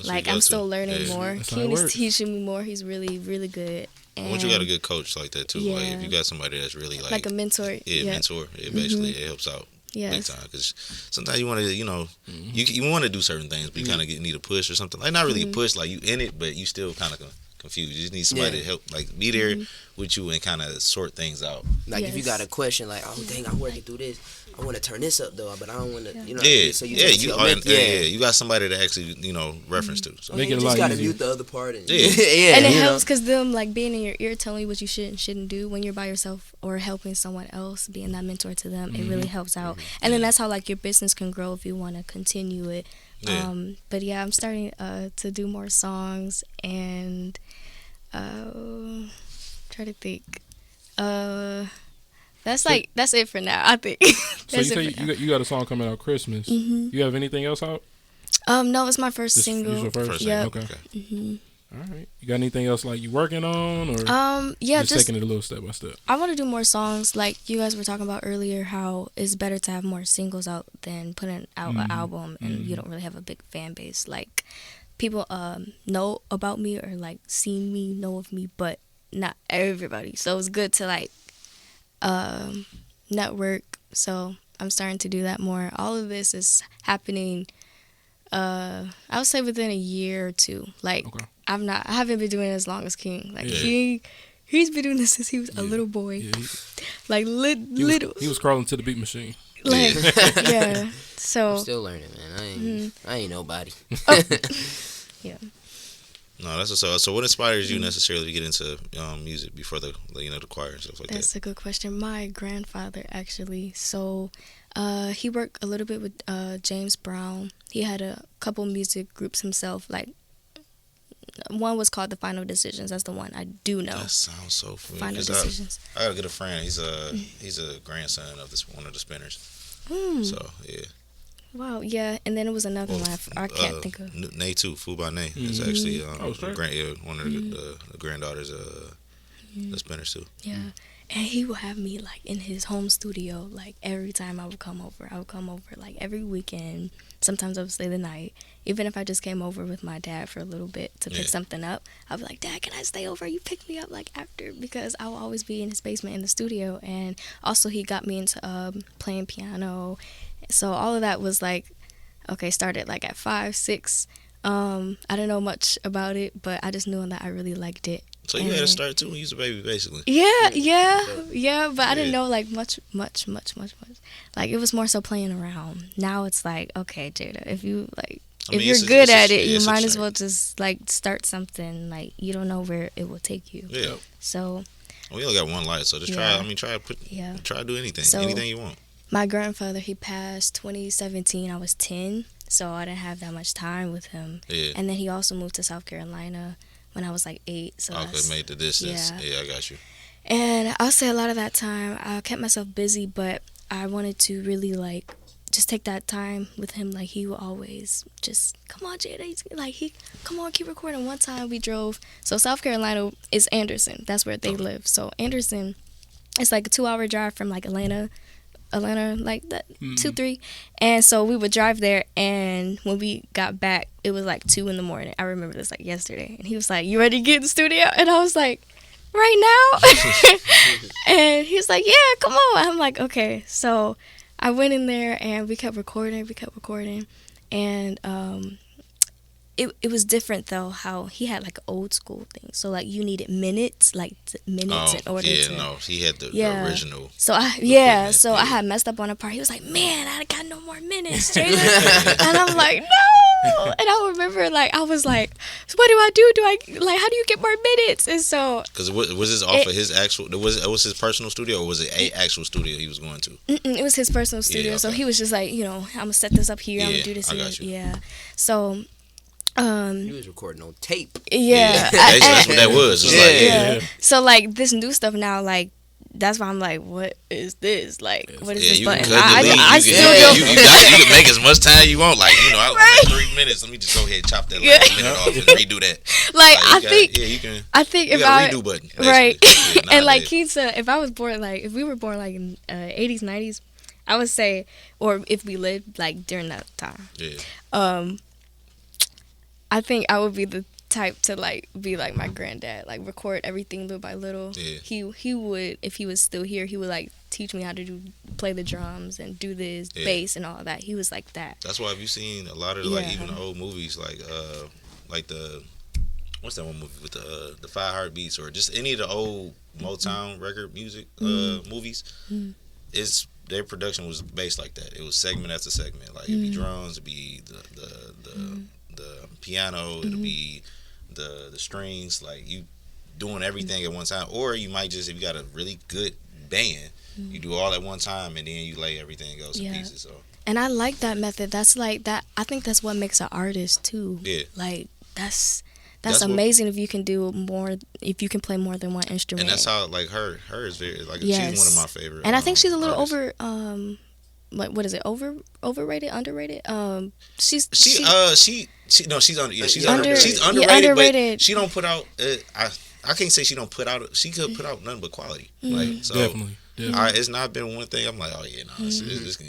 like I'm still learning more. Kenny's teaching me more. He's really, really good. And once you got a good coach like that too, like if you got somebody that's really like a mentor, mentor, it basically it helps out big time. Because sometimes you want to, you want to do certain things, but you kind of need a push or something. Like not really a push, like you in it, but you still kind of confused. You just need somebody to help, like be there with you and kind of sort things out. Like if you got a question, like, oh dang, I'm working through this. I want to turn this up though, but I don't want to, So you got somebody to actually, reference to. So you just got to mute the other part. And, and it helps because them like being in your ear telling you what you should and shouldn't do when you're by yourself or helping someone else, being that mentor to them. It really helps out, and then that's how like your business can grow if you want to continue it. But yeah, I'm starting to do more songs and try to think. That's it for now, I think. So you say you got a song coming out Christmas. You have anything else out? No, it's my first single. This your first yep. single? Okay. All right. You got anything else like you working on, or just taking it a little step by step? I want to do more songs. Like you guys were talking about earlier, how it's better to have more singles out than putting out an album, and you don't really have a big fan base. Like people know about me or like seen me, know of me, but not everybody. So it's good to like network. So I'm starting to do that more. All of this is happening I would say within a year or 2. Like I haven't been doing it as long as King. Like he's been doing this since he was a little boy. Like little he was crawling to the beat machine. Like so I'm still learning, man. I ain't nobody. Yeah. No, that's so. What inspires you necessarily to get into music before the choir and stuff like that? That's a good question. My grandfather actually. So, he worked a little bit with James Brown. He had a couple music groups himself. Like one was called the Final Decisions. That's the one I do know. That sounds so familiar. Final Decisions. I got a good friend. He's a grandson of one of the Spinners. So yeah. Wow, yeah, and then it was another one I can't think of. Nay too, Food by Nay. It's actually one of the granddaughters. the spinners too. Yeah. And he would have me like in his home studio like every time I would come over. I would come over like every weekend. Sometimes I would stay the night. Even if I just came over with my dad for a little bit to pick something up, I'd be like, Dad, can I stay over? You pick me up like after, because I will always be in his basement in the studio. And also he got me into playing piano. So all of that was like, okay, started like at 5, 6. I didn't know much about it, but I just knew that I really liked it. So you had to start too when you was a baby, basically. Yeah. But I didn't know like much. Like it was more so playing around. Now it's like, okay, Jayda, if you like, if you're good at it, you might as well just like start something. Like you don't know where it will take you. Yeah. So. We only got one life, so just try. I mean, try to do anything, anything you want. My grandfather, he passed 2017. I was 10, so I didn't have that much time with him. Yeah. And then he also moved to South Carolina when I was like 8. So I could make the distance. Yeah, I got you. And I'll say a lot of that time I kept myself busy, but I wanted to really like just take that time with him. Like he would always just, come on, Jayda, come on, keep recording. One time we drove, so South Carolina is Anderson. That's where they live. So Anderson, it's like a 2-hour drive from like Atlanta, like that, 2, 3. And so we would drive there, and when we got back, it was like 2 a.m. I remember this like yesterday. And he was like, you ready to get in the studio? And I was like, right now? And he was like, yeah, come on. I'm like, okay. So I went in there, and we kept recording. And it was different though, how he had like an old school thing. So like you needed minutes in order to. No, he had the original. So I had messed up on a part. He was like, man, I got no more minutes, Jayda. And I'm like, no. And I remember like I was like, so what do I do? How do you get more minutes? And so. Because was this off of his actual? Was his personal studio, or was it a actual studio he was going to? It was his personal studio. Yeah, okay. So he was just like, I'm gonna set this up here. I'm gonna do this here. Yeah. So. He was recording on tape. Yeah. That's what that was. Yeah. So like this new stuff now, like that's why I'm like, what is this? Like, what is this button? I still you can make as much time you want. Like, I'm at 3 minutes. Let me just go ahead and chop that last minute off and redo that. Like I think if I redo button, right. And like Keith said, if we were born like in 80s, 90s, I would say, or if we lived like during that time. Yeah. I think I would be the type to like be like my granddad, like record everything little by little. Yeah. He would, if he was still here, he would like teach me how to play the drums and do this bass and all of that. He was like that. That's why have you seen a lot of like even the old movies like the what's that one movie with the 5 Heartbeats, or just any of the old Motown record music movies? Is their production was based like that. It was segment after segment. Like it'd be drums, it'd be the piano, it'll be the strings, like you doing everything at one time. Or you might just, if you got a really good band, you do all at one time and then you lay everything else in pieces. So, and I like that method. That's like that. I think that's what makes an artist too. Yeah, like that's amazing if you can do more, if you can play more than one instrument. And that's how like her is very like she's one of my favorite. And I think she's a little artists. over like what is it, overrated, underrated? She's underrated, but she don't put out. I can't say she don't put out. She could put out nothing but quality. Like so, definitely. It's not been one thing. I'm like, oh yeah, no.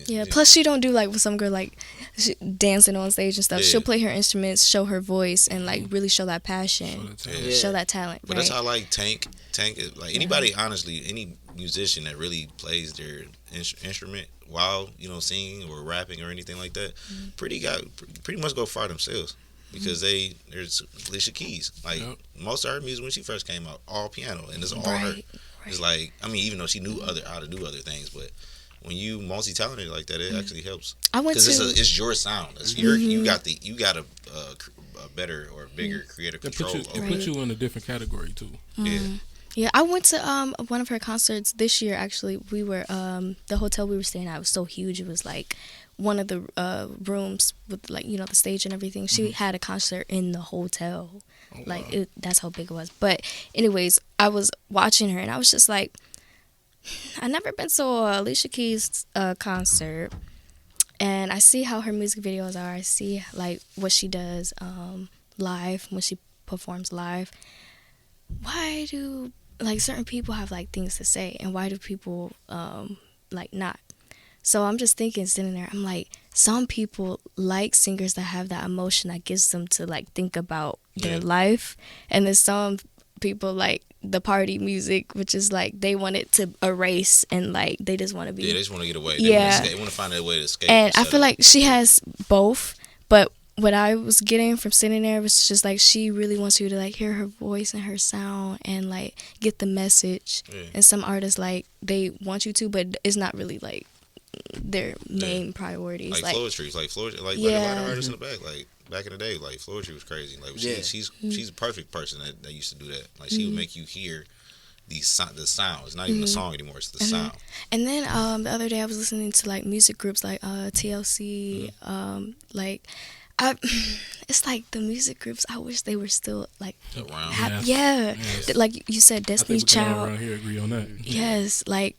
Yeah. Plus, she don't do like with some girl like dancing on stage and stuff. Yeah. She'll play her instruments, show her voice, and like really show that passion, show that talent. But that's how like Tank is like anybody. Honestly, any musician that really plays their instrument while singing or rapping or anything like that, pretty much go far themselves. Because there's Alicia Keys. Like most of her music when she first came out, all piano, and it's all her. Right. It's like, I mean, even though she knew how to do other things, but when you multi-talented like that, it actually helps. Because it's your sound. It's you got a better or bigger creative control. It puts you in a different category too. Yeah, I went to one of her concerts this year. Actually, we were the hotel we were staying at was so huge. It was like one of the rooms with like the stage and everything. She had a concert in the hotel. Oh, like wow. That's how big it was. But anyways, I was watching her and I was just like, I never been to Alicia Keys concert, and I see how her music videos are. I see like what she does live when she performs live. Why do like certain people have like things to say, and why do people like not? So I'm just thinking, sitting there, I'm like, some people like singers that have that emotion that gives them to like think about their life, and then some people like the party music, which is like they want it to erase and like they just want to be. Yeah, they just want to get away. They want to find a way to escape. And I feel like she has both, but what I was getting from sitting there was just like she really wants you to like hear her voice and her sound and like get the message. Yeah. And some artists like they want you to, but it's not really like their main priorities. Like Floetry, like a lot of artists in the back in the day, like Floetry was crazy. Like she's a perfect person that used to do that. Like she would make you hear the sound. It's not even a song anymore. It's the sound. And then the other day I was listening to like music groups like TLC, like. It's like the music groups. I wish they were still like around. Like you said, Destiny's Child. Around here agree on that. Yes, like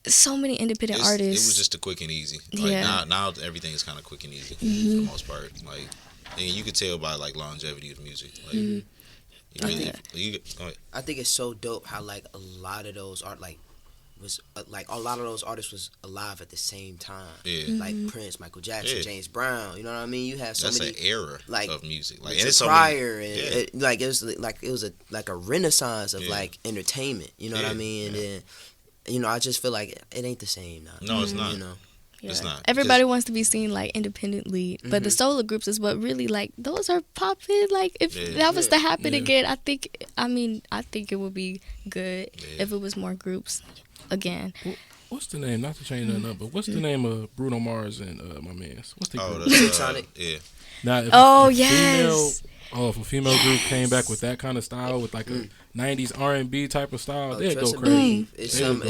so many independent artists. It was just a quick and easy. Like now everything is kind of quick and easy for the most part. Like, and you could tell by like longevity of music. Like, I think it's so dope how like a lot of those art was like a lot of those artists was alive at the same time. Yeah. Like Prince, Michael Jackson, James Brown. You know what I mean? You have so many. That's an era like, of music. Like and it's prior and it was a renaissance of like entertainment. You know what I mean? And then, you know, I just feel like it ain't the same now. No, it's not. You know. Yeah. It's not. Everybody wants to be seen like independently, but the solo groups is what really like those are popping. Like if that was to happen again, I think it would be good if it was more groups again. What's the name? Not to change nothing up, but what's the name of Bruno Mars and my man's? What's the group? That's Sonic. Yeah. Now, if a female group came back with that kind of style, with like a 90s R&B type of style, they'd go crazy. It's some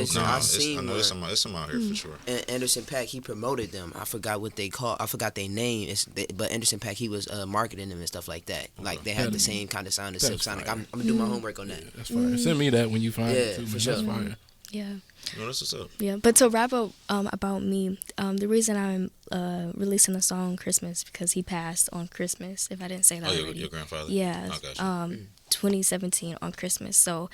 out here for sure. And Anderson .Paak, he promoted them. I forgot what they call. I forgot their name. But Anderson .Paak, he was marketing them and stuff like that. Like they had the same kind of sound as Silk Sonic. I'm gonna do my homework on that. Yeah, that's fire. Send me that when you find it too. For sure. That's fire. Yeah. No, that's what's up. Yeah, but to wrap up about me, the reason I'm releasing the song Christmas because he passed on Christmas. If I didn't say that already. Your grandfather. Yeah. 2017 on Christmas. So,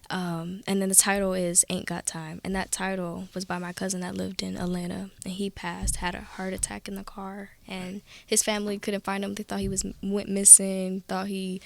and then the title is Ain't Got Time, and that title was by my cousin that lived in Atlanta, and he passed, had a heart attack in the car, and his family couldn't find him. They thought he went missing. Thought he.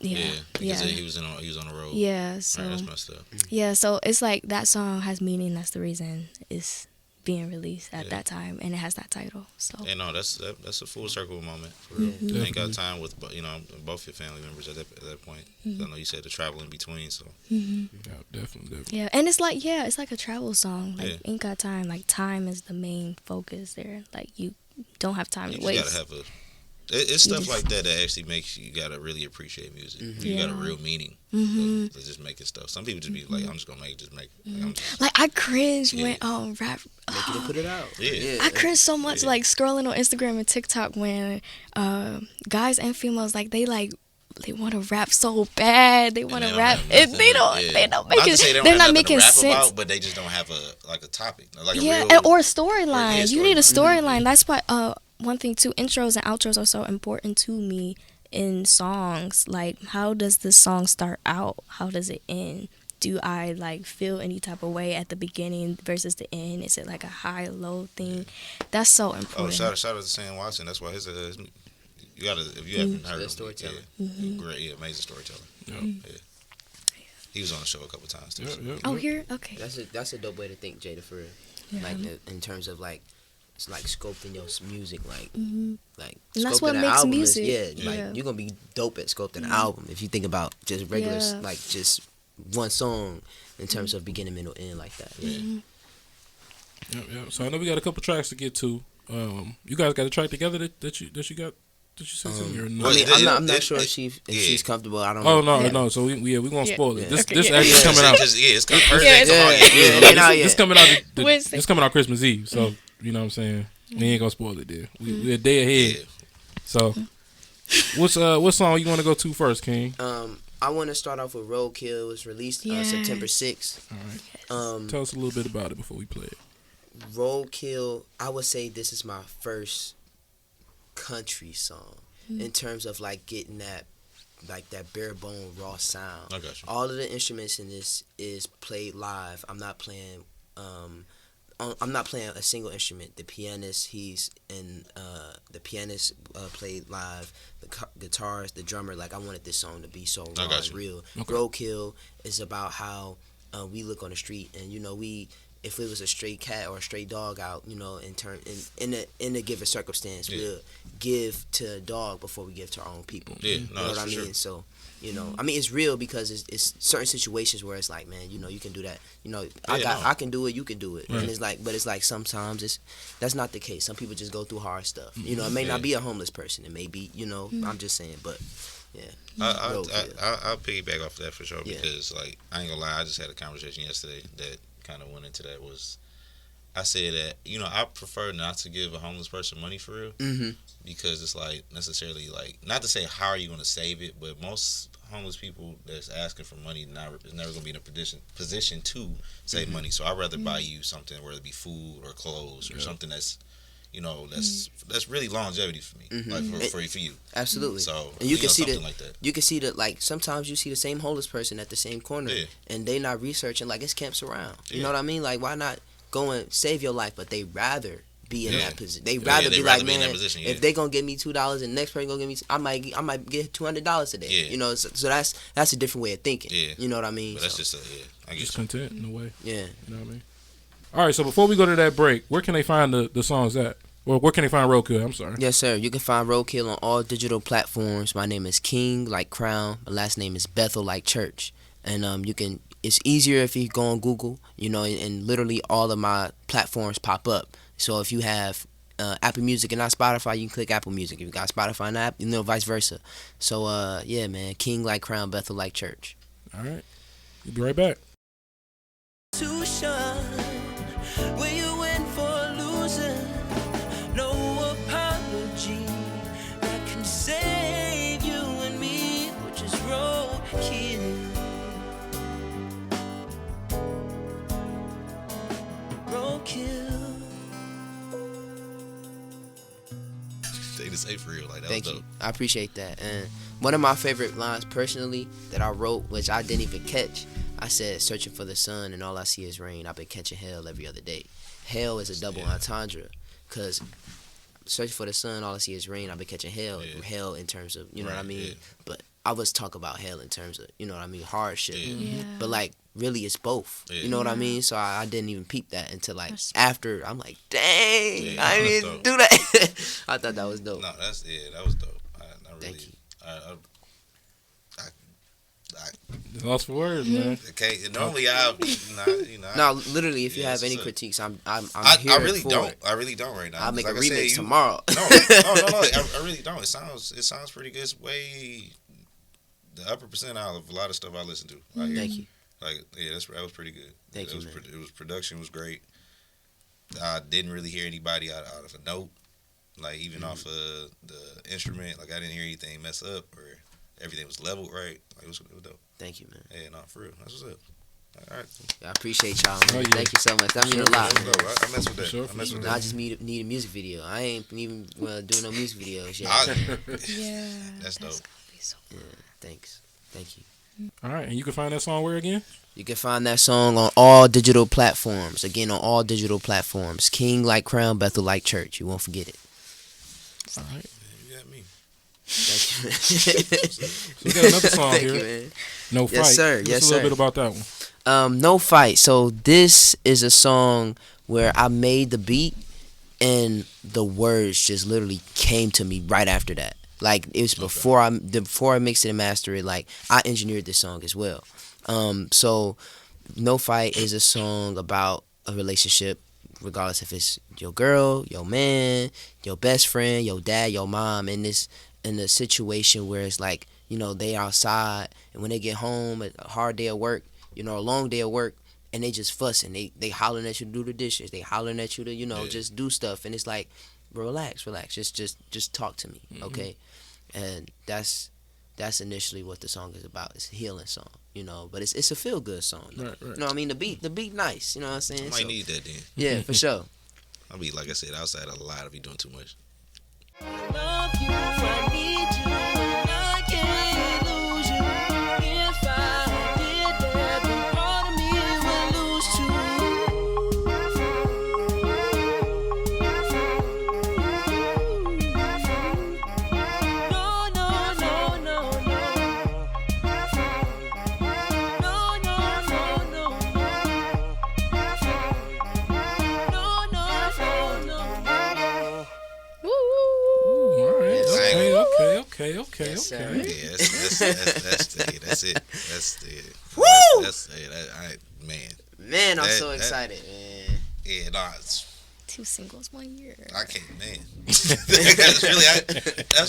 Because he was on the road. Yeah, so that's messed up. Yeah, so it's like that song has meaning. That's the reason it's being released at that time, and it has that title. So that's a full circle moment. For real. Ain't got time with both your family members at that point. I know you said the travel in between, so yeah, definitely. Yeah, and it's like a travel song. Like Ain't Got Time. Like time is the main focus there. Like you don't have time to waste. Gotta have it's stuff like that actually makes you gotta really appreciate music. You got a real meaning to just making stuff. Some people just be like, I'm just gonna make it. Like I cringe when rap. Make it and put it out. Yeah. I cringe so much like scrolling on Instagram and TikTok when guys and females like they want to rap so bad. They want to rap. And they don't make it. They're not making sense. About, but they just don't have a topic. Like or a storyline. You need a storyline. That's why. One thing too, intros and outros are so important to me in songs. Like, how does this song start out? How does it end? Do I like feel any type of way at the beginning versus the end? Is it like a high low thing? That's so important. Shout out to Sam Watson. That's why his you gotta, if you haven't heard him, storyteller. Great, amazing storyteller. Yeah. He was on the show a couple times too. Oh, here, okay. That's a dope way to think, Jayda, for real. Yeah. Like in terms of like. It's like sculpting your music, like and that's what makes music. Like you're gonna be dope at sculpting an album if you think about just regular, like just one song in terms of beginning, middle, end, like that. Yeah. So I know we got a couple tracks to get to. You guys got a track together that you got. Did you say something? I mean, I'm not sure if she's comfortable. I don't know. Oh no. So we won't spoil it. This actually coming out. It's coming out. It's coming out Christmas Eve. So. You know what I'm saying? We ain't gonna spoil it there. We're a day ahead. So, what song you want to go to first, King? I want to start off with Roadkill. It was released September 6th. All right. Tell us a little bit about it before we play it. Roadkill, I would say this is my first country song in terms of like getting that like that bare bone raw sound. I got you. All of the instruments in this is played live. I'm not playing a single instrument. The pianist, the pianist played live. The guitarist, the drummer. Like I wanted this song to be so raw and real. Okay. Roadkill is about how we look on the street, and if it was a stray cat or a stray dog out, in a given circumstance, we'll give to a dog before we give to our own people. Yeah, you know what I mean? Sure. So, I mean, it's real because it's certain situations where it's like, man, you can do that. I can do it, you can do it, right. And it's like sometimes that's not the case. Some people just go through hard stuff. It may not be a homeless person. It may be, I'm just saying, but yeah. I'll piggyback off of that for sure because like I ain't gonna lie, I just had a conversation yesterday that kind of went into that. Was I said that I prefer not to give a homeless person money for real, because it's like necessarily like not to say how are you going to save it, but most homeless people that's asking for money is never going to be in a position to save money. So I'd rather buy you something, whether it be food or clothes or something that's that's really longevity for me, like for you. Absolutely. So and you can see something like that. You can see that like sometimes you see the same homeless person at the same corner, and they not researching like it's camps around. You know what I mean? Like why not go and save your life? But they rather be in that position. They rather be like, man, if they gonna give me $2 and the next person gonna give me, I might get $200 today. Yeah. So that's a different way of thinking. Yeah. You know what I mean? But that's just I guess just content in a way. Yeah. You know what I mean? All right, so before we go to that break, where can they find the songs at? Well, where can they find Roadkill? I'm sorry. Yes, sir. You can find Roadkill on all digital platforms. My name is King, like Crown. My last name is Bethel, like Church. And it's easier if you go on Google, and literally all of my platforms pop up. So if you have Apple Music and not Spotify, you can click Apple Music. If you got Spotify and app, vice versa. So, yeah, man. King, like Crown, Bethel, like Church. All right. We'll be right back. To shine, when you win for losing, no apology that can save you and me, which is roadkill. Roadkill. Stay safe for real, like that. Thank was you. dope. I appreciate that. And one of my favorite lines personally that I wrote, which I didn't even catch, I said, searching for the sun and all I see is rain. I've been catching hell every other day. Hell is a double entendre, because searching for the sun, all I see is rain. I've been catching hell. Yeah. Hell in terms of, what I mean? Yeah. But I was talking about hell in terms of, what I mean, hardship. Yeah. But like, really, it's both. Yeah. You know what I mean? So I didn't even peep that until like after. I'm like, dang, I didn't even do that. I thought that was dope. No, that was dope. I really, Thank you. Lost for words, man. Okay, normally I. No, literally, if you have any critiques, I'm here I really for don't. it. I really don't right now. I'll make like a remix tomorrow. No. I really don't. It sounds pretty good. It's way the upper percentile of a lot of stuff I listen to. Thank you. Like, yeah, that was pretty good. Thank you, man. It was production was great. I didn't really hear anybody out of a note, like even off of the instrument. Like I didn't hear anything mess up or everything was leveled right. Like it was dope. Thank you, man. Yeah, no, for real. That's what's up. All right. I appreciate y'all, man. Oh, yeah. Thank you so much. That means a lot. I mess with that. Sure, I mess with I that. just need a music video. I ain't even doing no music videos yet. Yeah. That's dope. Yeah, thanks. Thank you. All right, and you can find that song where again? You can find that song on all digital platforms. Again, on all digital platforms. King like Crown, Bethel like Church. You won't forget it. All right. You got me. Thank you. So we got another song Thank here. you, man. No Fight. Yes, sir. Just Yes, a little sir. bit about that one. No Fight. So this is a song where I made the beat and the words just literally came to me right after that. Like it was before I mixed it and mastered it. Like I engineered this song as well. So No Fight is a song about a relationship, regardless if it's your girl, your man, your best friend, your dad, your mom. In a situation where it's like, they outside and when they get home, a hard day of work, a long day of work, and they just fussing. They hollering at you to do the dishes. They hollering at you to just do stuff. And it's like, relax. Just talk to me, okay? And that's initially what the song is about. It's a healing song, but it's a feel good song. Right. You know what I mean? The beat nice. You know what I'm saying? I might need that then. Yeah, for sure. I'll be like I said outside a lot if you doing too much. Love you, I need you, and I can't Okay. Yes, Okay. sir. Yeah, that's it. That's it. Woo! That's it. Man. Man, I'm so That- excited, man. Yeah, nah, it's, 2 singles 1 year. I can't, man. That's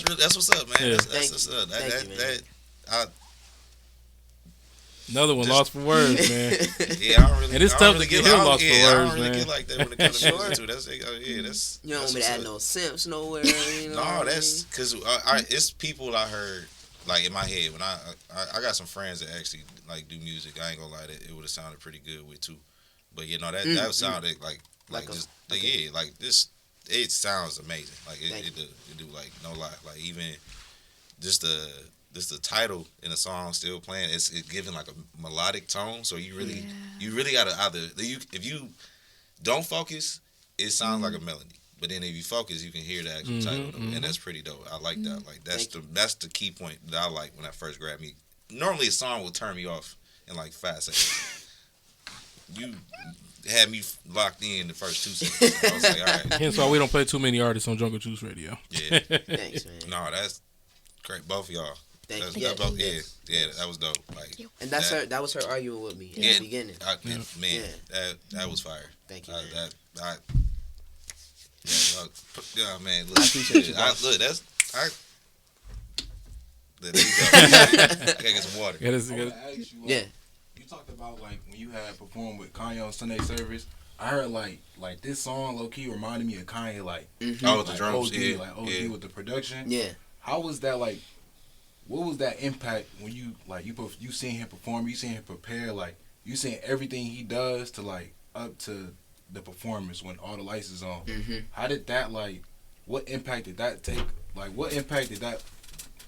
really, that's what's up, man. Yeah. That's what's up. Thank you, man. Another one Just- lost for words, man. Yeah, I don't really. And it's I don't tough really to get get him I don't- lost for yeah, I words, don't really man. get like that when it comes to Sure. music too. That's that's. You don't want me that's to add what's no up. simps nowhere. You know what I No, that's mean? because it's people I heard like in my head when I got some friends that actually like do music. I ain't gonna lie, that it would have sounded pretty good with too. But you know that sounded like just yeah, like this. It sounds amazing. Like it do like no lie. Like even just the title in the song still playing. It's giving like a melodic tone. So you really gotta either if you don't focus, it sounds like a melody. But then if you focus, you can hear the actual title, and that's pretty dope. I like that. Like that's the key point that I like when I first grabbed me. Normally a song will turn me off in like 5 seconds. You had me locked in the first 2 seconds. I was like, all right. Hence why we don't play too many artists on Jungle Juice Radio. Yeah. Thanks, man. No, that's great. Both of y'all. Thank Yeah, you. that was dope. Like, And that was her arguing with me in the beginning. Man, that was fire. Thank you, man. Yeah, man. Look, I appreciate you, boss. Look, there you go. I gotta get some water. Yeah. You talked about like when you had performed with Kanye on Sunday Service. I heard like this song low key reminded me of Kanye, like Oh, the drums, OD, yeah, like OD yeah. with the production. Yeah. How was that like? What was that impact when you like you seen him perform, you seen him prepare, like you seen everything he does to like up to the performance when all the lights is on. How did that like? What impact did that take? Like what impact did that?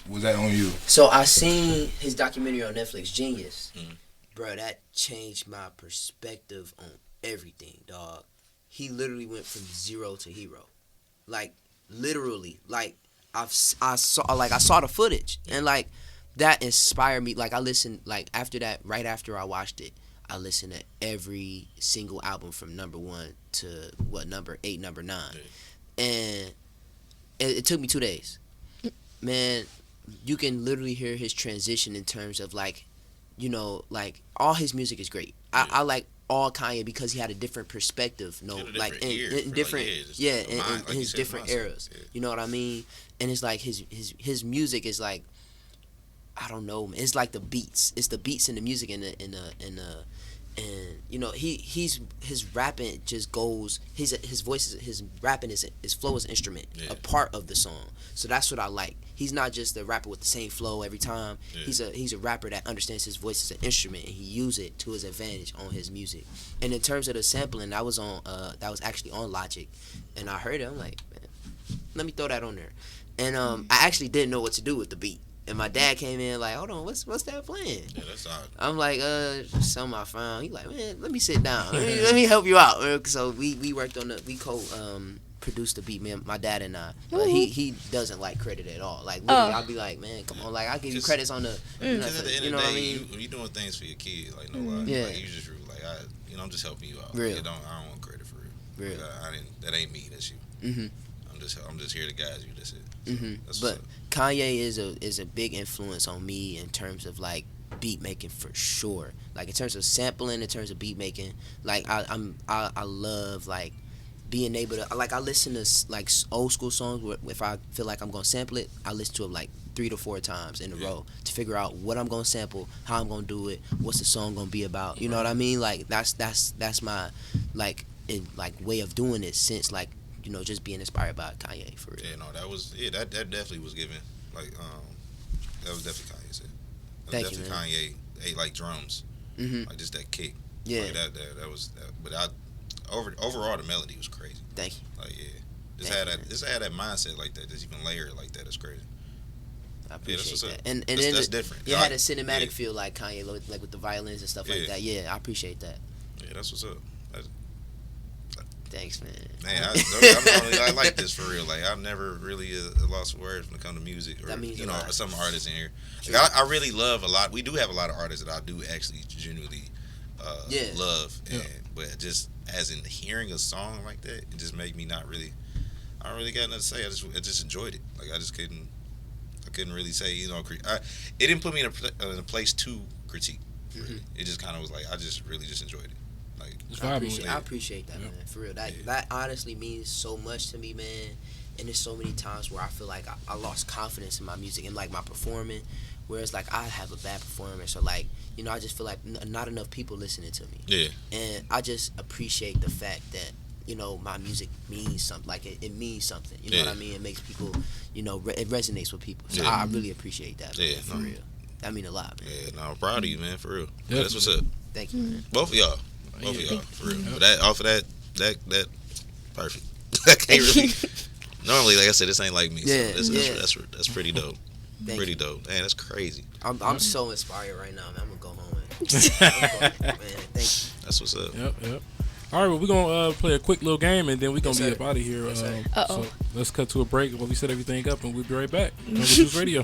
Was that on you? So I seen his documentary on Netflix, Genius. Bro, that changed my perspective on everything, dog. He literally went from zero to hero. Like, literally. Like, I saw the footage. And, like, that inspired me. Like, I listened, like, after that, right after I watched it, I listened to every single album from number 1 to, number 8, number 9. And it took me 2 days. Man, you can literally hear his transition in terms of, like, you know, like, all his music is great. I like all Kanye because he had a different perspective, like in different, in his different eras. Yeah. You know what I mean? And it's like his music is like, I don't know, man. It's like the beats. It's the beats in the music and you know his rapping just goes. His voice, his rapping his flow is an instrument, a part of the song. So that's what I like. He's not just a rapper with the same flow every time. Yeah. He's a rapper that understands his voice as an instrument and he uses it to his advantage on his music. And in terms of the sampling, that was actually on Logic, and I heard it. I'm like, man, let me throw that on there. And I actually didn't know what to do with the beat. And my dad came in like, hold on, what's that playing? Yeah, that's odd. I'm like, something I found. He like, man, let me sit down. let me help you out. So we worked on produced the beat, man, my dad and I. But he doesn't like credit at all. Like literally, I'll be like, man, come on, like I'll give you credits on the. Because at the end of the day, you doing things for your kid, like no lie. Yeah. Like, you just like I'm just helping you out. Real. I don't want credit for it. Real. That ain't me. That's you. I'm just here to guide you. That's it. So, but Kanye is a big influence on me in terms of like beat making for sure. Like in terms of sampling, in terms of beat making, like I love like being able to like I listen to like old school songs where if I feel like I'm gonna sample it, I listen to it like 3 to 4 times in a row to figure out what I'm gonna sample, how I'm gonna do it, what's the song gonna be about. You know what I mean? Like that's my like way of doing it since like, you know, just being inspired by Kanye for real. Yeah, no, that definitely was given like that was definitely Kanye said. Thank you, man. Kanye ate like drums, like just that kick. Yeah, like that was. But overall the melody was crazy. Thank you. Like just had that mindset like that. Just even layer it like that is crazy. I appreciate that. And that's different. It had a cinematic feel like Kanye, like with the violins and stuff like that. Yeah, I appreciate that. Yeah, that's what's up. Thanks, man. Man, I like this for real. Like, I've never really lost words when it comes to music, or you know, some artists in here. Like, I really love a lot. We do have a lot of artists that I do actually genuinely love, but just as in hearing a song like that, it just made me not really. I don't really got nothing to say. I just enjoyed it. Like I just couldn't. I couldn't really say, you know, it didn't put me in a place to critique. Really. It just kind of was like I just really just enjoyed it. Like I appreciate that, man. For real, that honestly means so much to me, man. And there's so many times where I feel like I lost confidence in my music and like my performing, whereas like I have a bad performance or like, you know, I just feel like not enough people listening to me. Yeah. And I just appreciate the fact that, you know, my music means something. Like it means something. You know what I mean? It makes people, you know, it resonates with people. So I really appreciate that, man, for real. That mean a lot, man. Yeah, no, I'm proud of you, man, for real. Yeah, that's what's up. Thank you, man. Both of y'all, for real. But that off of that, perfect. I can't really. Normally, like I said, this ain't like me. So that's pretty dope. Pretty dope. Man, that's crazy. I'm so inspired right now, man. I'm gonna go home. Man, thank you. That's what's up. Yep. All right, well, we're going to play a quick little game, and then we're going to be up out of here. So let's cut to a break while we set everything up, and we'll be right back. News Radio.